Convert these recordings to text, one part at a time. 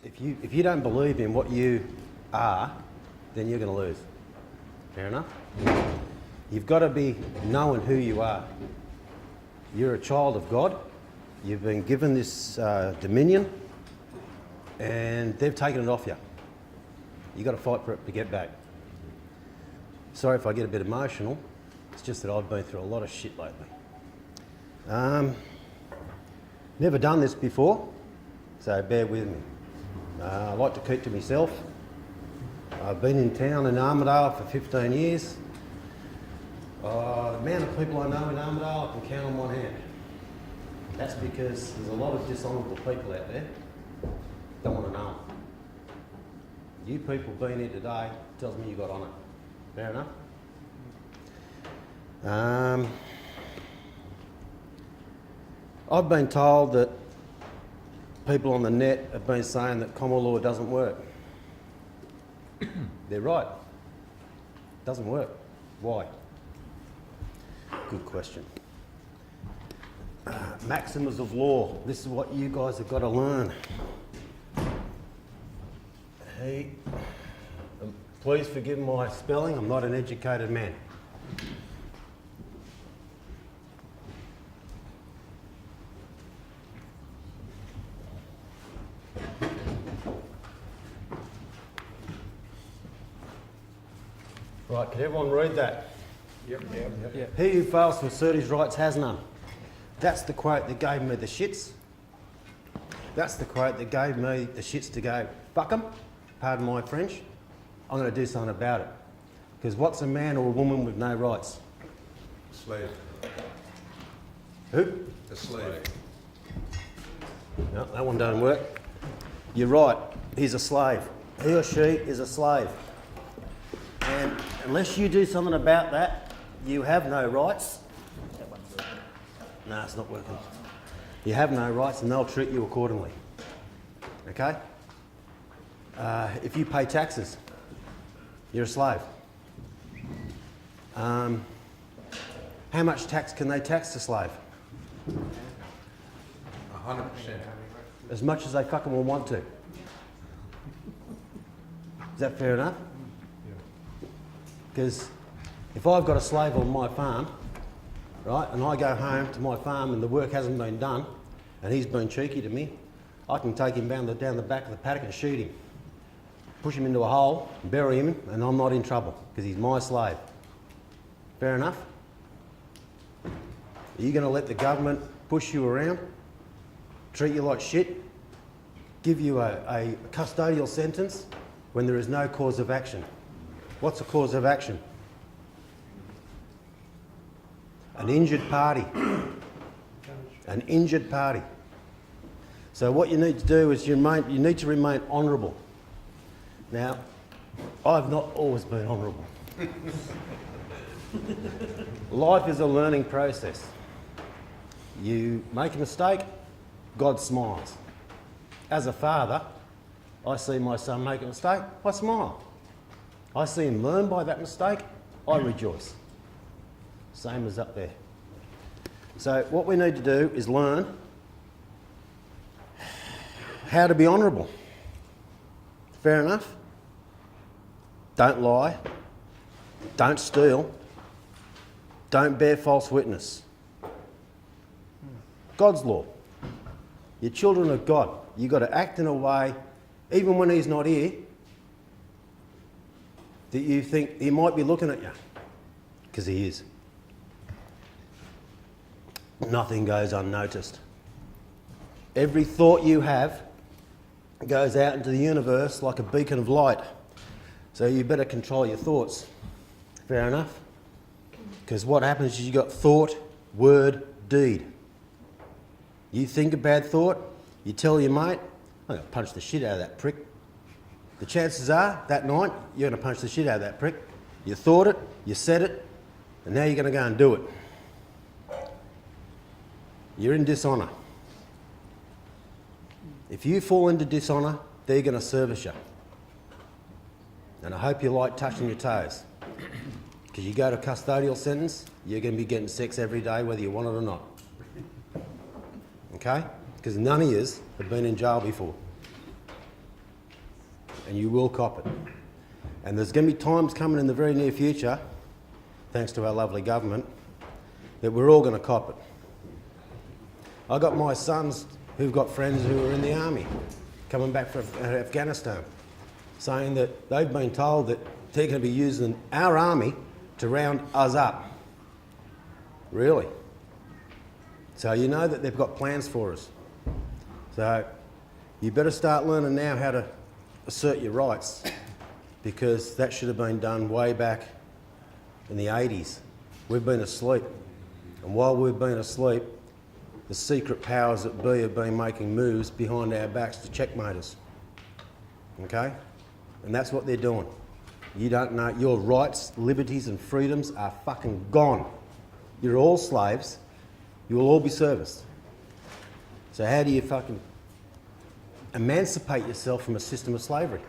If you don't believe in what you are, then you're going to lose. Fair enough? You've got to be knowing who you are. You're a child of God. You've been given this dominion, and they've taken it off you. You've got to fight for it to get back. Sorry if I get a bit emotional. It's just that I've been through a lot of shit lately. Never done this before, so bear with me. I like to keep to myself. I've been in town in Armidale for 15 years. The amount of people I know in Armidale I can count on one hand. That's because there's a lot of dishonourable people out there. Don't want to know them. You people being here today tells me you got honour. Fair enough? I've been told that people on the net have been saying that common law doesn't work. They're right. It doesn't work. Why? Good question. Maxims of law. This is what you guys have got to learn. Hey, please forgive my spelling. I'm not an educated man. Right, can everyone read that? Yep. He who fails to assert his rights has none. That's the quote that gave me the shits. That's the quote that gave me the shits to go, fuck 'em, pardon my French, I'm going to do something about it. Because what's a man or a woman with no rights? Slave. Who? A slave. No, that one don't work. You're right, he's a slave. He or she is a slave. And unless you do something about that, you have no rights. No, it's not working. You have no rights and they'll treat you accordingly. Okay? If you pay taxes, you're a slave. How much tax can they tax the slave? 100%. As much as they fucking will want to. Is that fair enough? Because if I've got a slave on my farm, right, and I go home to my farm and the work hasn't been done, and he's been cheeky to me, I can take him down the back of the paddock and shoot him, push him into a hole, bury him, and I'm not in trouble because he's my slave. Fair enough? Are you going to let the government push you around, treat you like shit, give you a custodial sentence when there is no cause of action? What's a cause of action? An injured party. An injured party. So what you need to do is you need to remain honourable. Now, I've not always been honourable. Life is a learning process. You make a mistake, God smiles. As a father, I see my son make a mistake, I smile. I see him learn by that mistake, I rejoice. Same as up there. So what we need to do is learn how to be honourable. Fair enough? Don't lie. Don't steal. Don't bear false witness. God's law. You're children of God. You've got to act in a way, even when he's not here, that you think he might be looking at you, because he is. Nothing goes unnoticed. Every thought you have goes out into the universe like a beacon of light. So you better control your thoughts. Fair enough? Because what happens is you got thought, word, deed. You think a bad thought, you tell your mate, I'm going to punch the shit out of that prick. The chances are, that night, you're going to punch the shit out of that prick. You thought it, you said it, and now you're going to go and do it. You're in dishonour. If you fall into dishonour, they're going to service you. And I hope you like touching your toes. Because you go to custodial sentence, you're going to be getting sex every day, whether you want it or not. Okay? Because none of yous have been in jail before. and you will cop it. And there's going to be times coming in the very near future, thanks to our lovely government, that we're all going to cop it. I got my sons who've got friends who are in the army, coming back from Afghanistan, saying that they've been told that they're going to be using our army to round us up. Really? So you know that they've got plans for us. So you better start learning now how to assert your rights, because that should have been done way back in the 80s. We've been asleep. And while we've been asleep, the secret powers that be have been making moves behind our backs to checkmate us. Okay? And that's what they're doing. You don't know, your rights, liberties and freedoms are fucking gone. You're all slaves. You will all be serviced. So how do you fucking emancipate yourself from a system of slavery?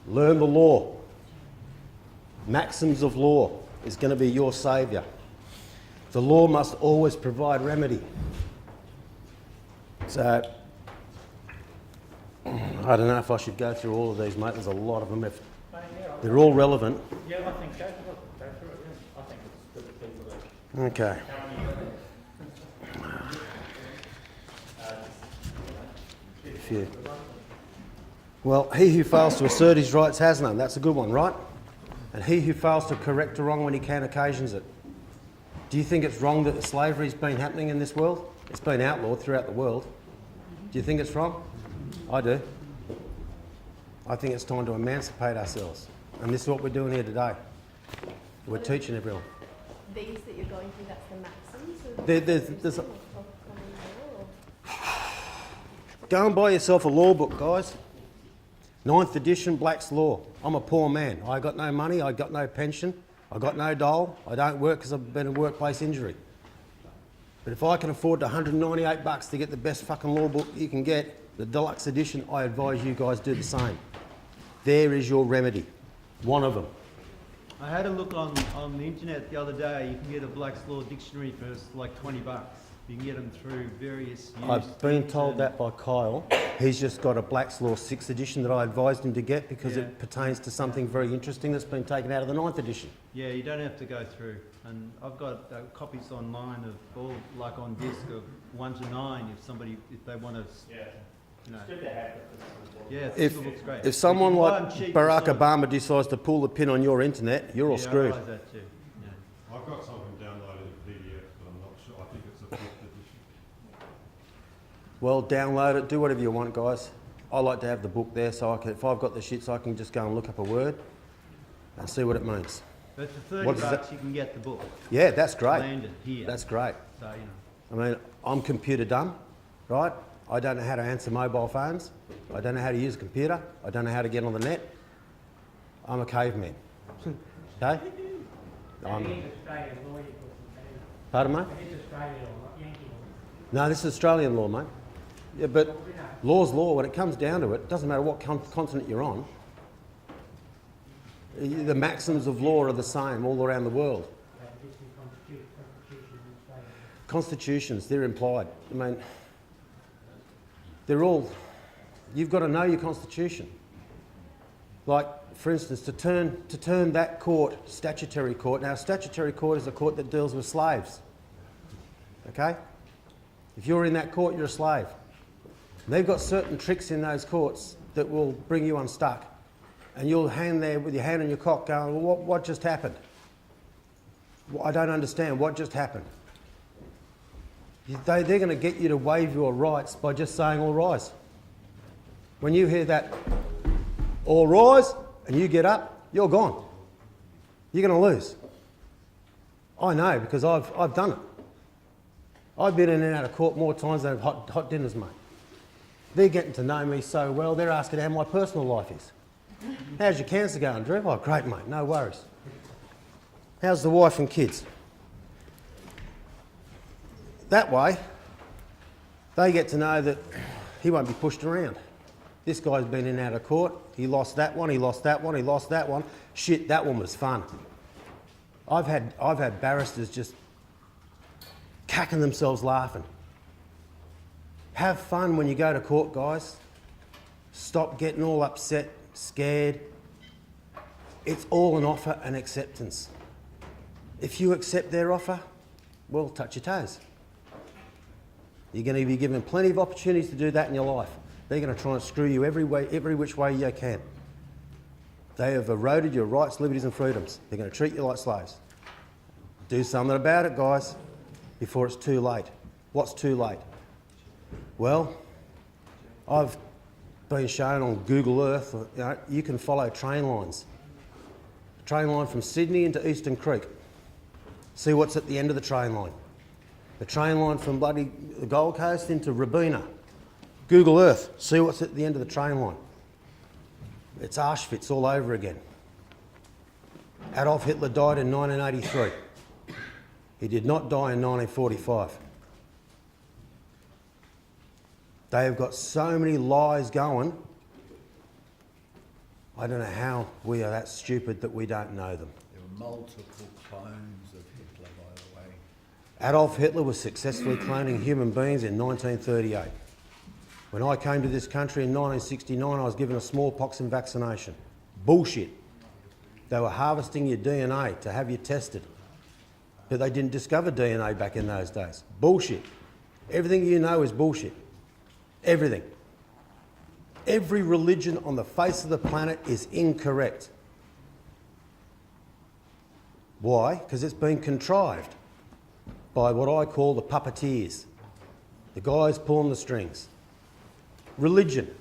Learn the law. Maxims of law is going to be your saviour. The law must always provide remedy. So, I don't know if I should go through all of these, mate. There's a lot of them. If they're all relevant. Yeah, I think go through it. Yeah. I think it's good for people that Okay. Phew. Well, he who fails to assert his rights has none. That's a good one, right? And he who fails to correct a wrong when he can occasions it. Do you think it's wrong that slavery's been happening in this world? It's been outlawed throughout the world. Do you think it's wrong? I do. I think it's time to emancipate ourselves. And this is what we're doing here today. We're teaching everyone. These that you're going through, that's the maxims? There's Go and buy yourself a law book, guys. 9th edition, Black's Law. I'm a poor man. I got no money, I got no pension, I got no dole, I don't work because I've been in workplace injury. But if I can afford the $198 to get the best fucking law book you can get, the deluxe edition, I advise you guys do the same. There is your remedy. One of them. I had a look on the internet the other day. You can get a Black's Law dictionary for like $20. You can get them through various. I've been told that by Kyle. He's just got a Black's Law 6th edition that I advised him to get because it pertains to something very interesting that's been taken out of the 9th edition. Yeah, you don't have to go through. And I've got copies online of all, like on disc, of 1 to 9 if they want to. yeah. You know. It's good to have it. Yeah, If, the book's great. if someone You can buy like them cheap Barack or Obama decides to pull the pin on your internet, you're all yeah, screwed. I realise that too. Yeah. I've got something downloaded in PDF, but I'm not sure. I think it's a 5th edition. Well, download it, do whatever you want, guys. I like to have the book there, so if I've got the shits, I can just go and look up a word and see what it means. But for What $30 does that- you can get the book. Yeah, that's great. Landed here. That's great. So, you know. I mean, I'm computer dumb, right? I don't know how to answer mobile phones. I don't know how to use a computer. I don't know how to get on the net. I'm a caveman. Okay? Pardon me? No, this is Australian law, mate. Yeah, but law's law. When it comes down to it, it doesn't matter what continent you're on. The maxims of law are the same all around the world. Constitutions, they're implied. I mean, they're all, you've got to know your constitution. Like, for instance, to turn that court, statutory court, now statutory court is a court that deals with slaves, okay? If you're in that court, you're a slave. They've got certain tricks in those courts that will bring you unstuck. And you'll hang there with your hand on your cock going, well, what just happened? Well, I don't understand, what just happened? They're going to get you to waive your rights by just saying all rise. When you hear that all rise and you get up, you're gone. You're going to lose. I know because I've done it. I've been in and out of court more times than hot dinners, mate. They're getting to know me so well, they're asking how my personal life is. How's your cancer going, Drew? Oh, great, mate, no worries. How's the wife and kids? That way, they get to know that he won't be pushed around. This guy's been in and out of court. He lost that one, he lost that one, he lost that one. Shit, that one was fun. I've had barristers just cacking themselves laughing. Have fun when you go to court, guys. Stop getting all upset, scared. It's all an offer and acceptance. If you accept their offer, well, touch your toes. You're going to be given plenty of opportunities to do that in your life. They're going to try and screw you every which way you can. They have eroded your rights, liberties and freedoms. They're going to treat you like slaves. Do something about it, guys, before it's too late. What's too late? Well, I've been shown on Google Earth, you can follow train lines. A train line from Sydney into Eastern Creek. See what's at the end of the train line. The train line from bloody the Gold Coast into Rabina. Google Earth, see what's at the end of the train line. It's Auschwitz all over again. Adolf Hitler died in 1983. He did not die in 1945. They have got so many lies going. I don't know how we are that stupid that we don't know them. There were multiple clones of Hitler, by the way. Adolf Hitler was successfully cloning human beings in 1938. When I came to this country in 1969, I was given a smallpox and vaccination. Bullshit. They were harvesting your DNA to have you tested. But they didn't discover DNA back in those days. Bullshit. Everything you know is bullshit. Everything. Every religion on the face of the planet is incorrect. Why? Because it's been contrived by what I call the puppeteers, the guys pulling the strings. Religion.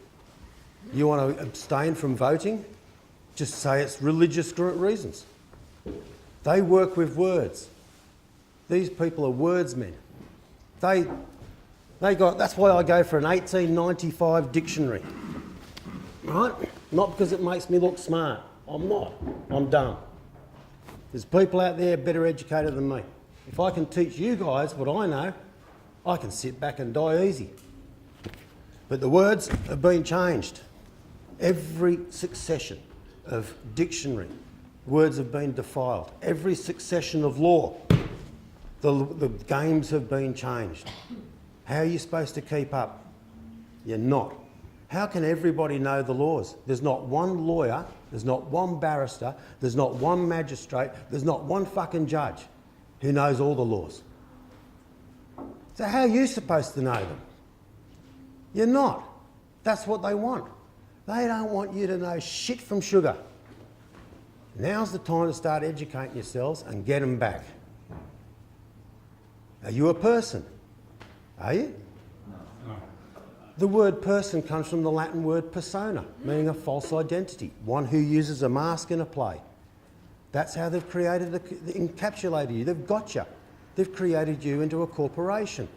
You want to abstain from voting? Just say it's religious reasons. They work with words. These people are wordsmen. That's why I go for an 1895 dictionary. Right? Not because it makes me look smart. I'm not. I'm dumb. There's people out there better educated than me. If I can teach you guys what I know, I can sit back and die easy. But the words have been changed. Every succession of dictionary, words have been defiled. Every succession of law, the games have been changed. How are you supposed to keep up? You're not. How can everybody know the laws? There's not one lawyer, there's not one barrister, there's not one magistrate, there's not one fucking judge who knows all the laws. So how are you supposed to know them? You're not. That's what they want. They don't want you to know shit from sugar. Now's the time to start educating yourselves and get them back. Are you a person? Are you? No. The word person comes from the Latin word persona, meaning a false identity, one who uses a mask in a play. That's how they've created, encapsulated you. They've got you. They've created you into a corporation,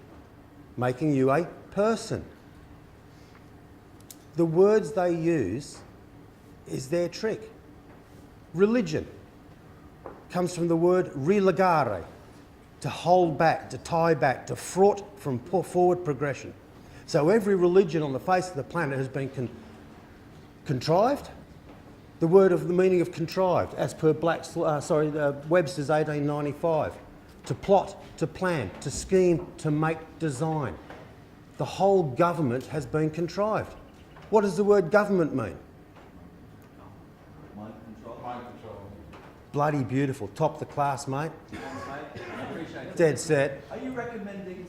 making you a person. The words they use is their trick. Religion comes from the word relegare, to hold back, to tie back, to thwart from forward progression. So every religion on the face of the planet has been contrived. The meaning of contrived, as per Webster's 1895. To plot, to plan, to scheme, to make design. The whole government has been contrived. What does the word government mean? Mind control. Mind control. Bloody beautiful. Top of the class, mate. I appreciate it. Dead set. Are you recommending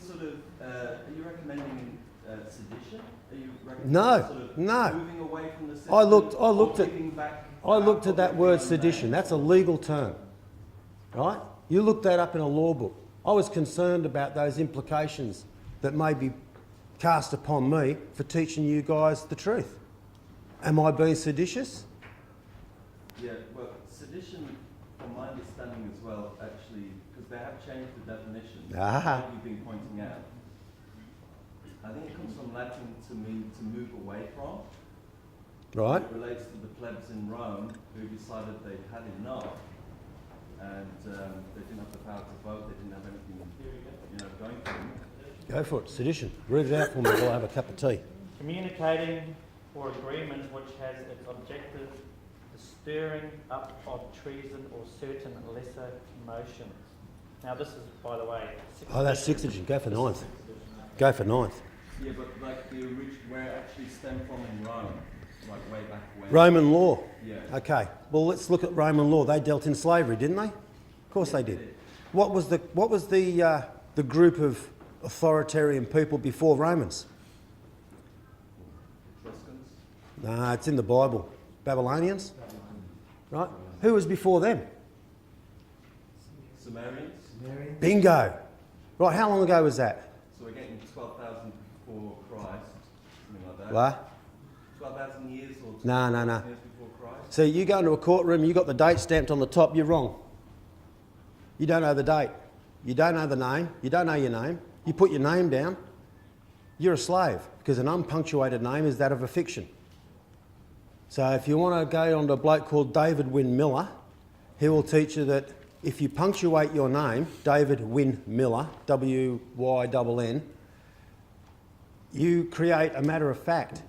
sedition? Are you recommending No, no. moving away from the system? I looked at at that word sedition. That's a legal term, right? You look that up in a law book. I was concerned about those implications that may be cast upon me for teaching you guys the truth. Am I being seditious? Yeah, well, sedition, from my understanding as well, actually, because they have changed the definition, Ah. like you've been pointing out. I think it comes from Latin to mean to move away from. Right? It relates to the plebs in Rome who decided they'd had enough, and they didn't have the power to vote, they didn't have anything, going for them. Go for it. Sedition. Read it out for me while I have a cup of tea. Communicating or agreement which has its objective the stirring up of treason or certain lesser motions. Now this is, by the way, Oh, that's sixth edition. Go for ninth. Go for ninth. Yeah, but like the original, where it actually stemmed from in Rome, like way back when. Roman law. Yeah. Okay, well let's look at Roman law. They dealt in slavery, didn't they? Of course they did. What was the group of authoritarian people before Romans? Etruscans, Nah, it's in the Bible. Babylonians, right? Who was before them? Sumerians. Bingo. Right, how long ago was that? So we're getting 12,000 before Christ, something like that. What? 12,000 years or No. 12,000 years before Christ. So you go into a courtroom, you got the date stamped on the top, you're wrong. You don't know the date. You don't know the name. You don't know your name. You put your name down, you're a slave, because an unpunctuated name is that of a fiction. So if you want to go on to a bloke called David Wynne Miller, he will teach you that if you punctuate your name, David Wynne Miller, W-Y-N-N, you create a matter of fact.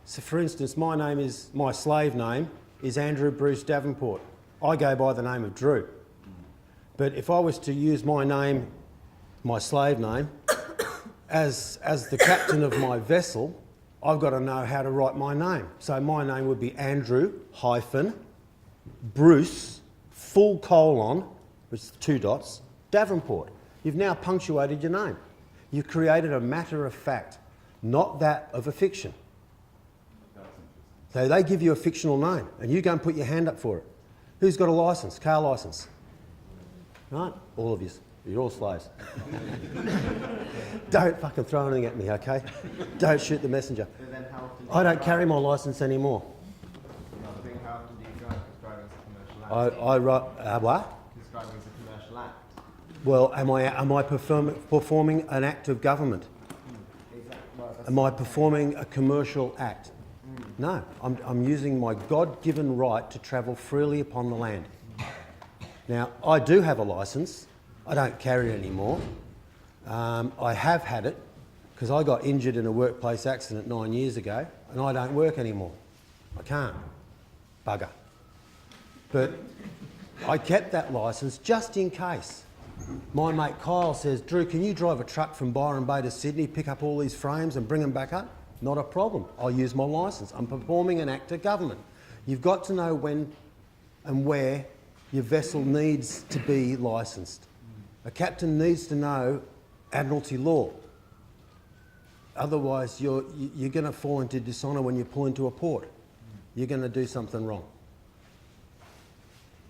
So for instance, my slave name is Andrew Bruce Davenport. I go by the name of Drew. But if I was to use my name, my slave name, as the captain of my vessel, I've got to know how to write my name. So my name would be Andrew hyphen Bruce full colon, which is 2 dots, Davenport. You've now punctuated your name. You've created a matter of fact, not that of a fiction. So they give you a fictional name and you go and put your hand up for it. Who's got a licence, car licence? Right? All of you. You're all slaves. Don't fucking throw anything at me, okay? Don't shoot the messenger. I don't carry my licence anymore. How often do you drive? Because driving is a commercial act. What? Because driving is a commercial act. Well, am I performing an act of government? Exactly. Well, that's Am I performing a commercial act? No, I'm using my God-given right to travel freely upon the land. Now, I do have a licence. I don't carry it anymore. I have had it because I got injured in a workplace accident 9 years ago and I don't work anymore. I can't. Bugger. But I kept that licence just in case. My mate Kyle says, Drew, can you drive a truck from Byron Bay to Sydney, pick up all these frames and bring them back up? Not a problem. I'll use my licence. I'm performing an act of government. You've got to know when and where your vessel needs to be licensed. A captain needs to know Admiralty law. Otherwise, you're going to fall into dishonour when you pull into a port. You're going to do something wrong.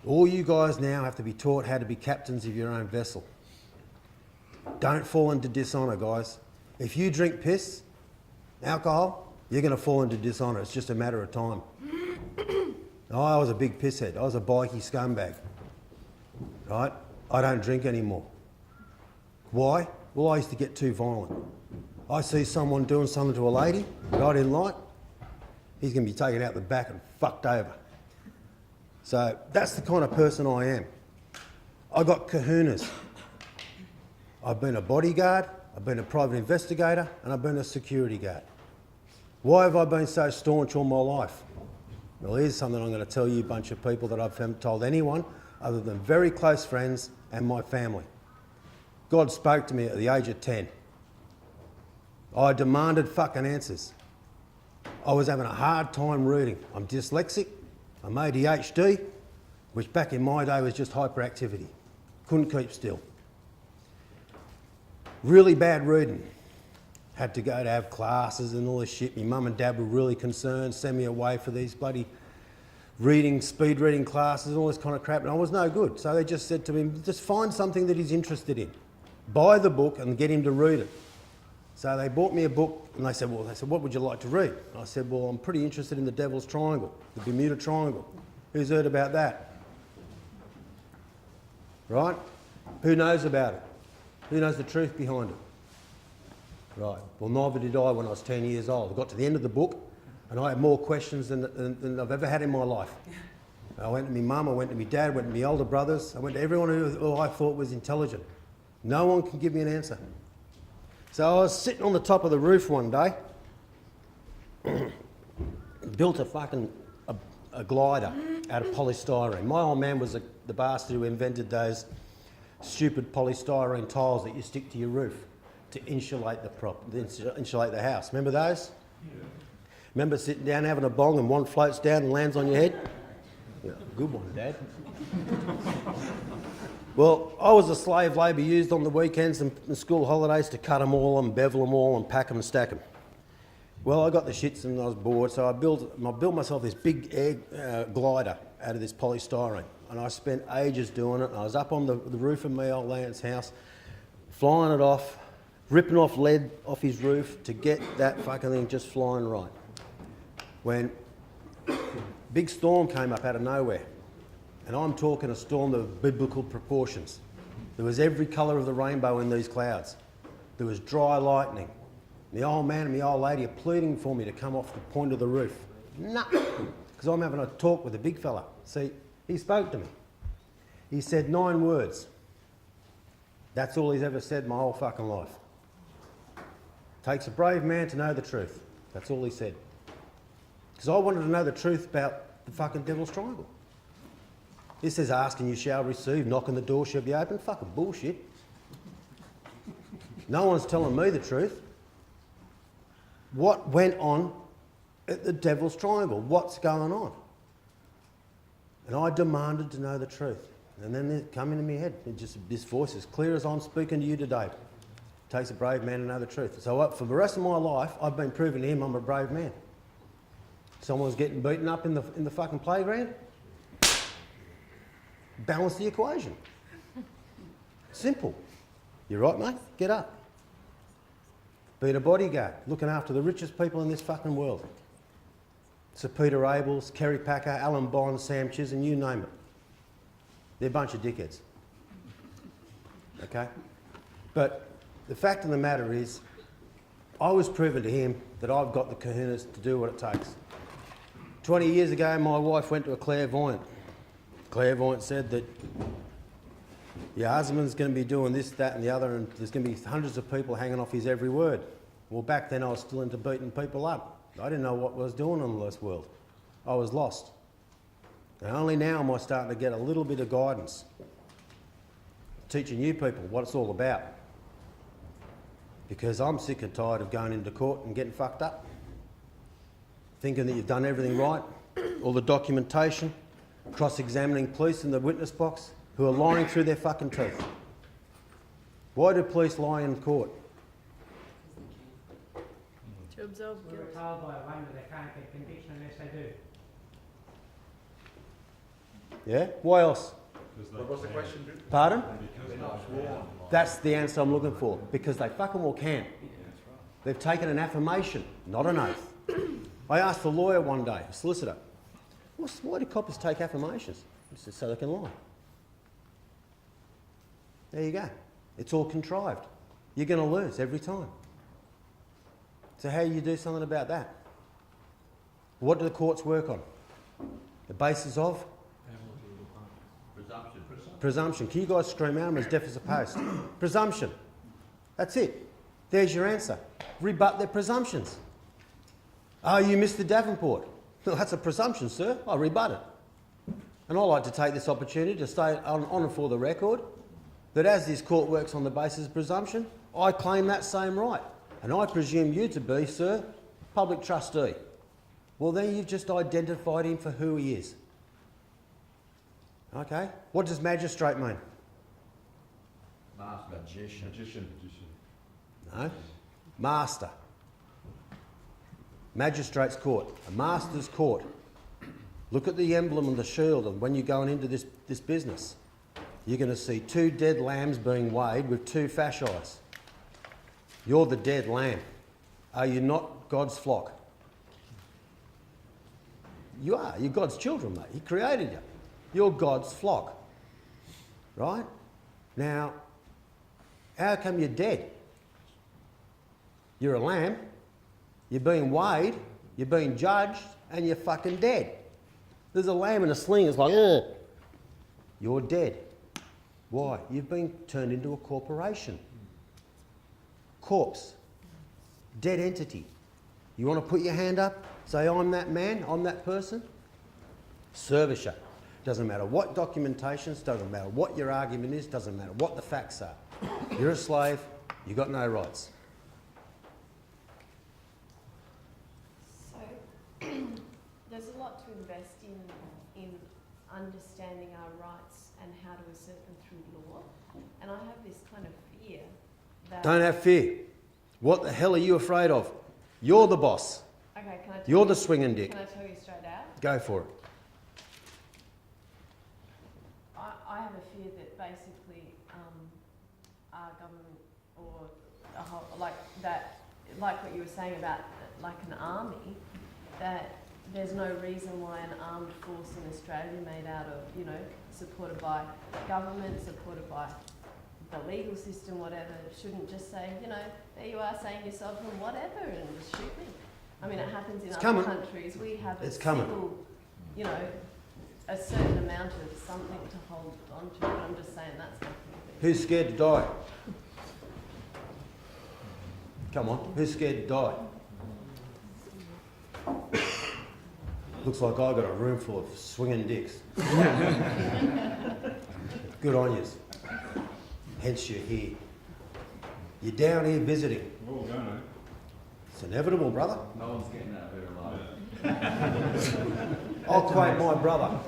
All you guys now have to be taught how to be captains of your own vessel. Don't fall into dishonour, guys. If you drink piss, alcohol, you're going to fall into dishonour. It's just a matter of time. I was a big pisshead. I was a bikey scumbag. Right? I don't drink anymore. Why? Well, I used to get too violent. I see someone doing something to a lady that I didn't like, he's going to be taken out the back and fucked over. So that's the kind of person I am. I got kahunas. I've been a bodyguard, I've been a private investigator, and I've been a security guard. Why have I been so staunch all my life? Well, here's something I'm going to tell you, bunch of people that I haven't told anyone other than very close friends and my family. God spoke to me at the age of 10. I demanded fucking answers. I was having a hard time reading. I'm dyslexic, I'm ADHD, which back in my day was just hyperactivity. Couldn't keep still. Really bad reading. Had to go to have classes and all this shit. My mum and dad were really concerned, send me away for these bloody speed reading classes and all this kind of crap, and I was no good. So they just said to me, just find something that he's interested in. Buy the book and get him to read it. So they bought me a book and they said, what would you like to read? I said, well, I'm pretty interested in the Devil's Triangle, the Bermuda Triangle. Who's heard about that? Right? Who knows about it? Who knows the truth behind it? Right. Well, neither did I when I was 10 years old. I got to the end of the book and I had more questions than I've ever had in my life. I went to my mum, I went to my dad, I went to my older brothers, I went to everyone who I thought was intelligent. No one can give me an answer. So I was sitting on the top of the roof one day, built a glider out of polystyrene. My old man was the bastard who invented those stupid polystyrene tiles that you stick to your roof. to insulate insulate the house. Remember those? Remember sitting down having a bong and one floats down and lands on your head? Yeah, good one, Dad. Well, I was a slave labour used on the weekends and school holidays to cut them all and bevel them all and pack them and stack them. Well, I got the shits and I was bored, so I built myself this big air glider out of this polystyrene, and I spent ages doing it. I was up on the roof of my old aunt's house, flying it off, ripping off lead off his roof to get that fucking thing just flying right. When big storm came up out of nowhere, and I'm talking a storm of biblical proportions. There was every colour of the rainbow in these clouds. There was dry lightning. The old man and the old lady are pleading for me to come off the point of the roof. No, because I'm having a talk with a big fella. See, he spoke to me. He said 9 words. That's all he's ever said my whole fucking life. Takes a brave man to know the truth. That's all he said. Because I wanted to know the truth about the fucking devil's triangle. He says, ask and you shall receive, knock on the door shall be open. Fucking bullshit. No one's telling me the truth. What went on at the devil's triangle? What's going on? And I demanded to know the truth. And then it came into my head. This voice, as clear as I'm speaking to you today, it takes a brave man to know the truth. So for the rest of my life, I've been proving to him I'm a brave man. Someone's getting beaten up in the fucking playground. Balance the equation. Simple. You right, mate? Get up. Being a bodyguard, looking after the richest people in this fucking world. Sir Peter Abels, Kerry Packer, Alan Bond, Sam Chisholm, you name it. They're a bunch of dickheads. Okay? But the fact of the matter is, I was proving to him that I've got the kahunas to do what it takes. 20 years ago, my wife went to a clairvoyant. Clairvoyant said that your husband's going to be doing this, that and the other, and there's going to be hundreds of people hanging off his every word. Well, back then I was still into beating people up. I didn't know what I was doing in this world. I was lost. And only now am I starting to get a little bit of guidance, teaching you people what it's all about. Because I'm sick and tired of going into court and getting fucked up, thinking that you've done everything right, all the documentation, cross-examining police in the witness box who are lying through their fucking teeth. Why do police lie in court? To absolve We were guilt. told by one that they can't get conviction unless they do. Yeah? Why else? What was the question? Pardon? Because they sworn. That's the answer I'm looking for. Because they fucking well can. They've taken an affirmation, not an oath. I asked a lawyer one day, a solicitor, why do coppers take affirmations? He said, so they can lie. There you go. It's all contrived. You're going to lose every time. So how do you do something about that? What do the courts work on? The basis of? Presumption. Can you guys scream out? I'm as deaf as a post. Presumption. That's it. There's your answer. Rebut their presumptions. Oh, you Mr. Davenport. No, that's a presumption, sir. I rebut it. And I like to take this opportunity to state on and for the record that as this court works on the basis of presumption, I claim that same right. And I presume you to be, sir, public trustee. Well, then you've just identified him for who he is. Okay? What does magistrate mean? Magician. No. Master. Magistrate's court. A master's court. Look at the emblem and the shield, and when you're going into this business, you're going to see 2 dead lambs being weighed with 2 fasciites. You're the dead lamb. Are you not God's flock? You are. You're God's children, mate. He created you. You're God's flock. Right? Now, how come you're dead? You're a lamb. You're being weighed. You're being judged. And you're fucking dead. There's a lamb in a sling. It's like, ugh. You're dead. Why? You've been turned into a corporation. Corpse. Dead entity. You want to put your hand up? Say, I'm that man, I'm that person? Servitor. Doesn't matter what documentations, doesn't matter what your argument is, doesn't matter what the facts are. You're a slave, You got no rights. So, there's a lot to invest in understanding our rights and how to assert them through law. And I have this kind of fear that... Don't have fear. What the hell are you afraid of? You're the boss. Okay, can I tell You're you, the swinging dick. Can I tell you straight out? Go for it. I have a fear that basically our government or a whole, like what you were saying about like an army, that there's no reason why an armed force in Australia made out of, you know, supported by government, supported by the legal system, whatever, shouldn't just say, you know, there you are saying you're sovereign, whatever, and just shoot me. I mean, it happens in other countries. We have a civil, you know, a certain amount of something to hold on to, but I'm just saying that's not going to be. Who's scared to die? Come on, who's scared to die? Looks like I got a room full of swinging dicks. Good on yous. Hence you're here. You're down here visiting. We're all going, eh? It's inevitable, brother. No one's getting out very alive. I'll quote my brother.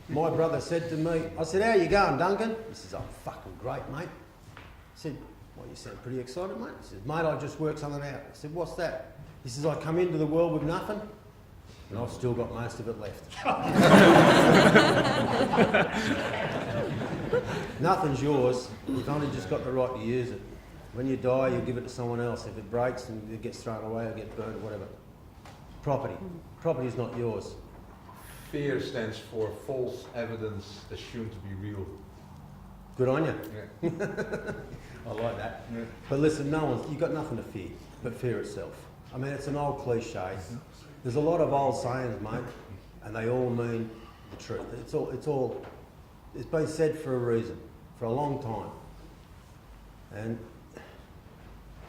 My brother said to me, I said, how you going, Duncan? He says, I'm fucking great, mate. I said, well, you sound pretty excited, mate. He says, mate, I just worked something out. I said, what's that? He says, I come into the world with nothing, and I've still got most of it left. Nothing's yours. You've only just got the right to use it. When you die, you give it to someone else. If it breaks and it gets thrown away or gets burned or whatever. Property. Property is not yours. FEAR stands for false evidence assumed to be real. Good on you. Yeah. I like that. Yeah. But listen, you've got nothing to fear but fear itself. I mean, it's an old cliche. There's a lot of old sayings, mate, and they all mean the truth. It's been said for a reason, for a long time. And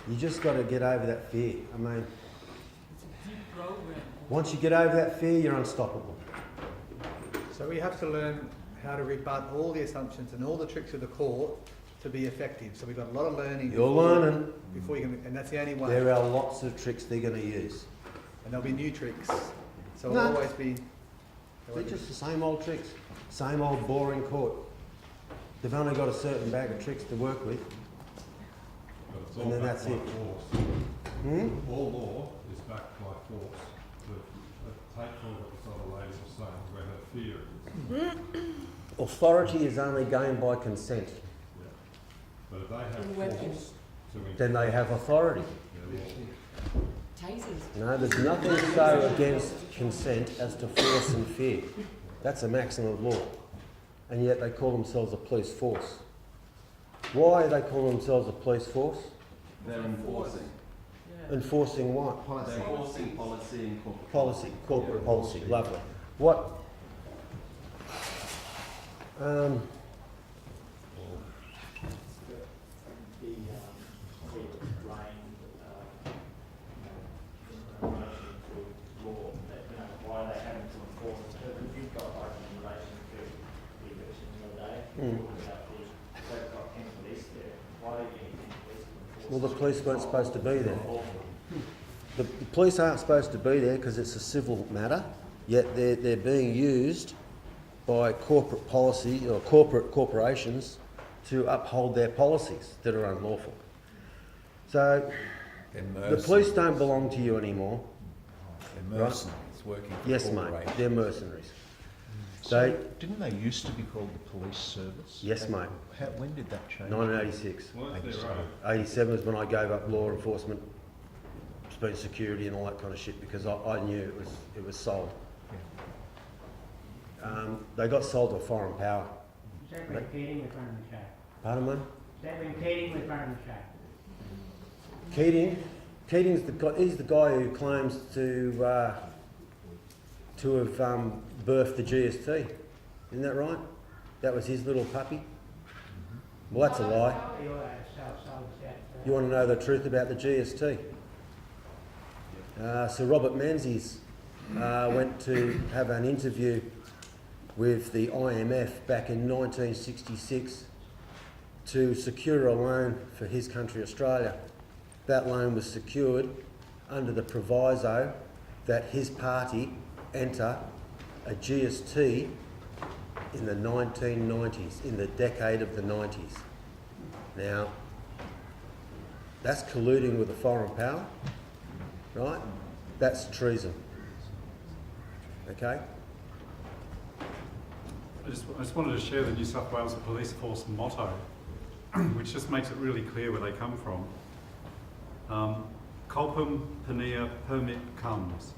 you just got to get over that fear. I mean, once you get over that fear, you're unstoppable. So we have to learn how to rebut all the assumptions and all the tricks of the court to be effective. So we've got a lot of learning. You're learning. Before you can, and that's the only way. There are lots of tricks they're going to use. And there'll be new tricks. So No. it'll always be... They're just the same old tricks. Same old boring court. They've only got a certain bag of tricks to work with. But it's And all then backed that's by it. force. Hmm? All law is backed by force. Take for what this other lady was saying, where her fear is. Authority is only gained by consent. Yeah. But if they have force to Then they have authority. their law. No, there's nothing so against consent as to force and fear. That's a maxim of law. And yet they call themselves a police force. Why do they call themselves a police force? They're enforcing. Enforcing what? They're enforcing policy and corporate Policy, corporate policy. Lovely. What? Well, the police weren't supposed to be there. The police aren't supposed to be there because it's a civil matter, yet they're being used by corporate policy or corporations to uphold their policies that are unlawful. So the police don't belong to you anymore. They're mercenaries working for Yes, mate, corporations. they're mercenaries. So didn't they used to be called the police service? Yes, mate. When did that change? 1986. Well, it's their own. 87 is when I gave up law enforcement, speed security and all that kind of shit because I knew it was sold. They got sold to a foreign power. Is that when Keating was running the show? Pardon me? Is that when Keating was running the show? Keating's he's the guy who claims to have birthed the GST. Isn't that right? That was his little puppy. Well, that's a lie. You want to know the truth about the GST? Sir Robert Menzies went to have an interview with the IMF back in 1966 to secure a loan for his country, Australia. That loan was secured under the proviso that his party enter a GST in the 1990s, in the decade of the 90s. Now, that's colluding with a foreign power, right? That's treason. Okay? I just wanted to share the New South Wales Police Force motto, which just makes it really clear where they come from. Culpum penia permit comes,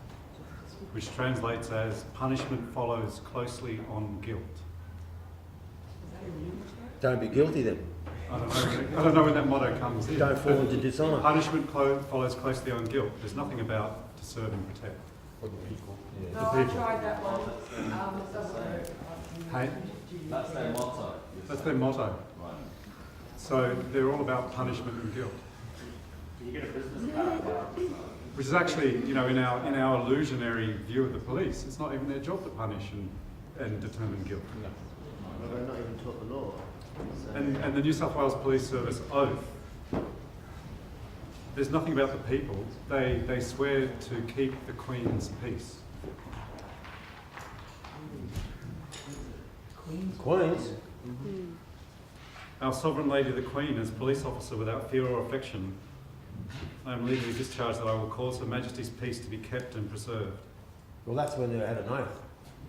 which translates as punishment follows closely on guilt. Don't be guilty then. I don't know when that motto comes in. Don't fall into dishonour. Punishment follows closely on guilt. There's nothing about to serve and protect. For the people. No, I tried that one. It doesn't work. Hey? That's their motto. That's their motto. Right. So they're all about punishment and guilt. You get a business card. Which is actually, you know, in our illusionary view of the police, it's not even their job to punish and determine guilt. Well, they're not even taught the law. So And the New South Wales Police Service oath, there's nothing about the people. They swear to keep the Queen's peace. Queens? Our Sovereign Lady the Queen, as police officer without fear or affection, I am legally discharged that I will cause Her Majesty's peace to be kept and preserved. Well, that's when they had an oath.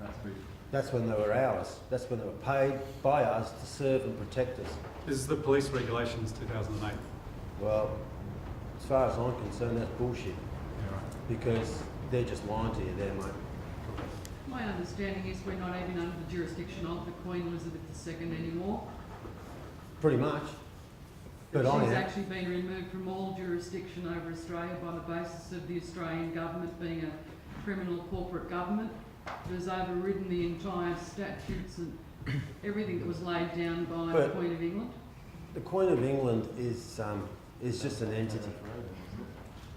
That's pretty. That's when they were ours. That's when they were paid by us to serve and protect us. This is the police regulations 2008. Well, as far as I'm concerned, that's bullshit. Yeah, right. Because they're just lying to you there, mate. My understanding is we're not even under the jurisdiction of the Queen Elizabeth II anymore. Pretty much. But I She's am. actually been removed from all jurisdiction over Australia by the basis of the Australian government being a criminal corporate government. It has overridden the entire statutes and everything that was laid down by the But- Queen of England. The Queen of England is just an entity.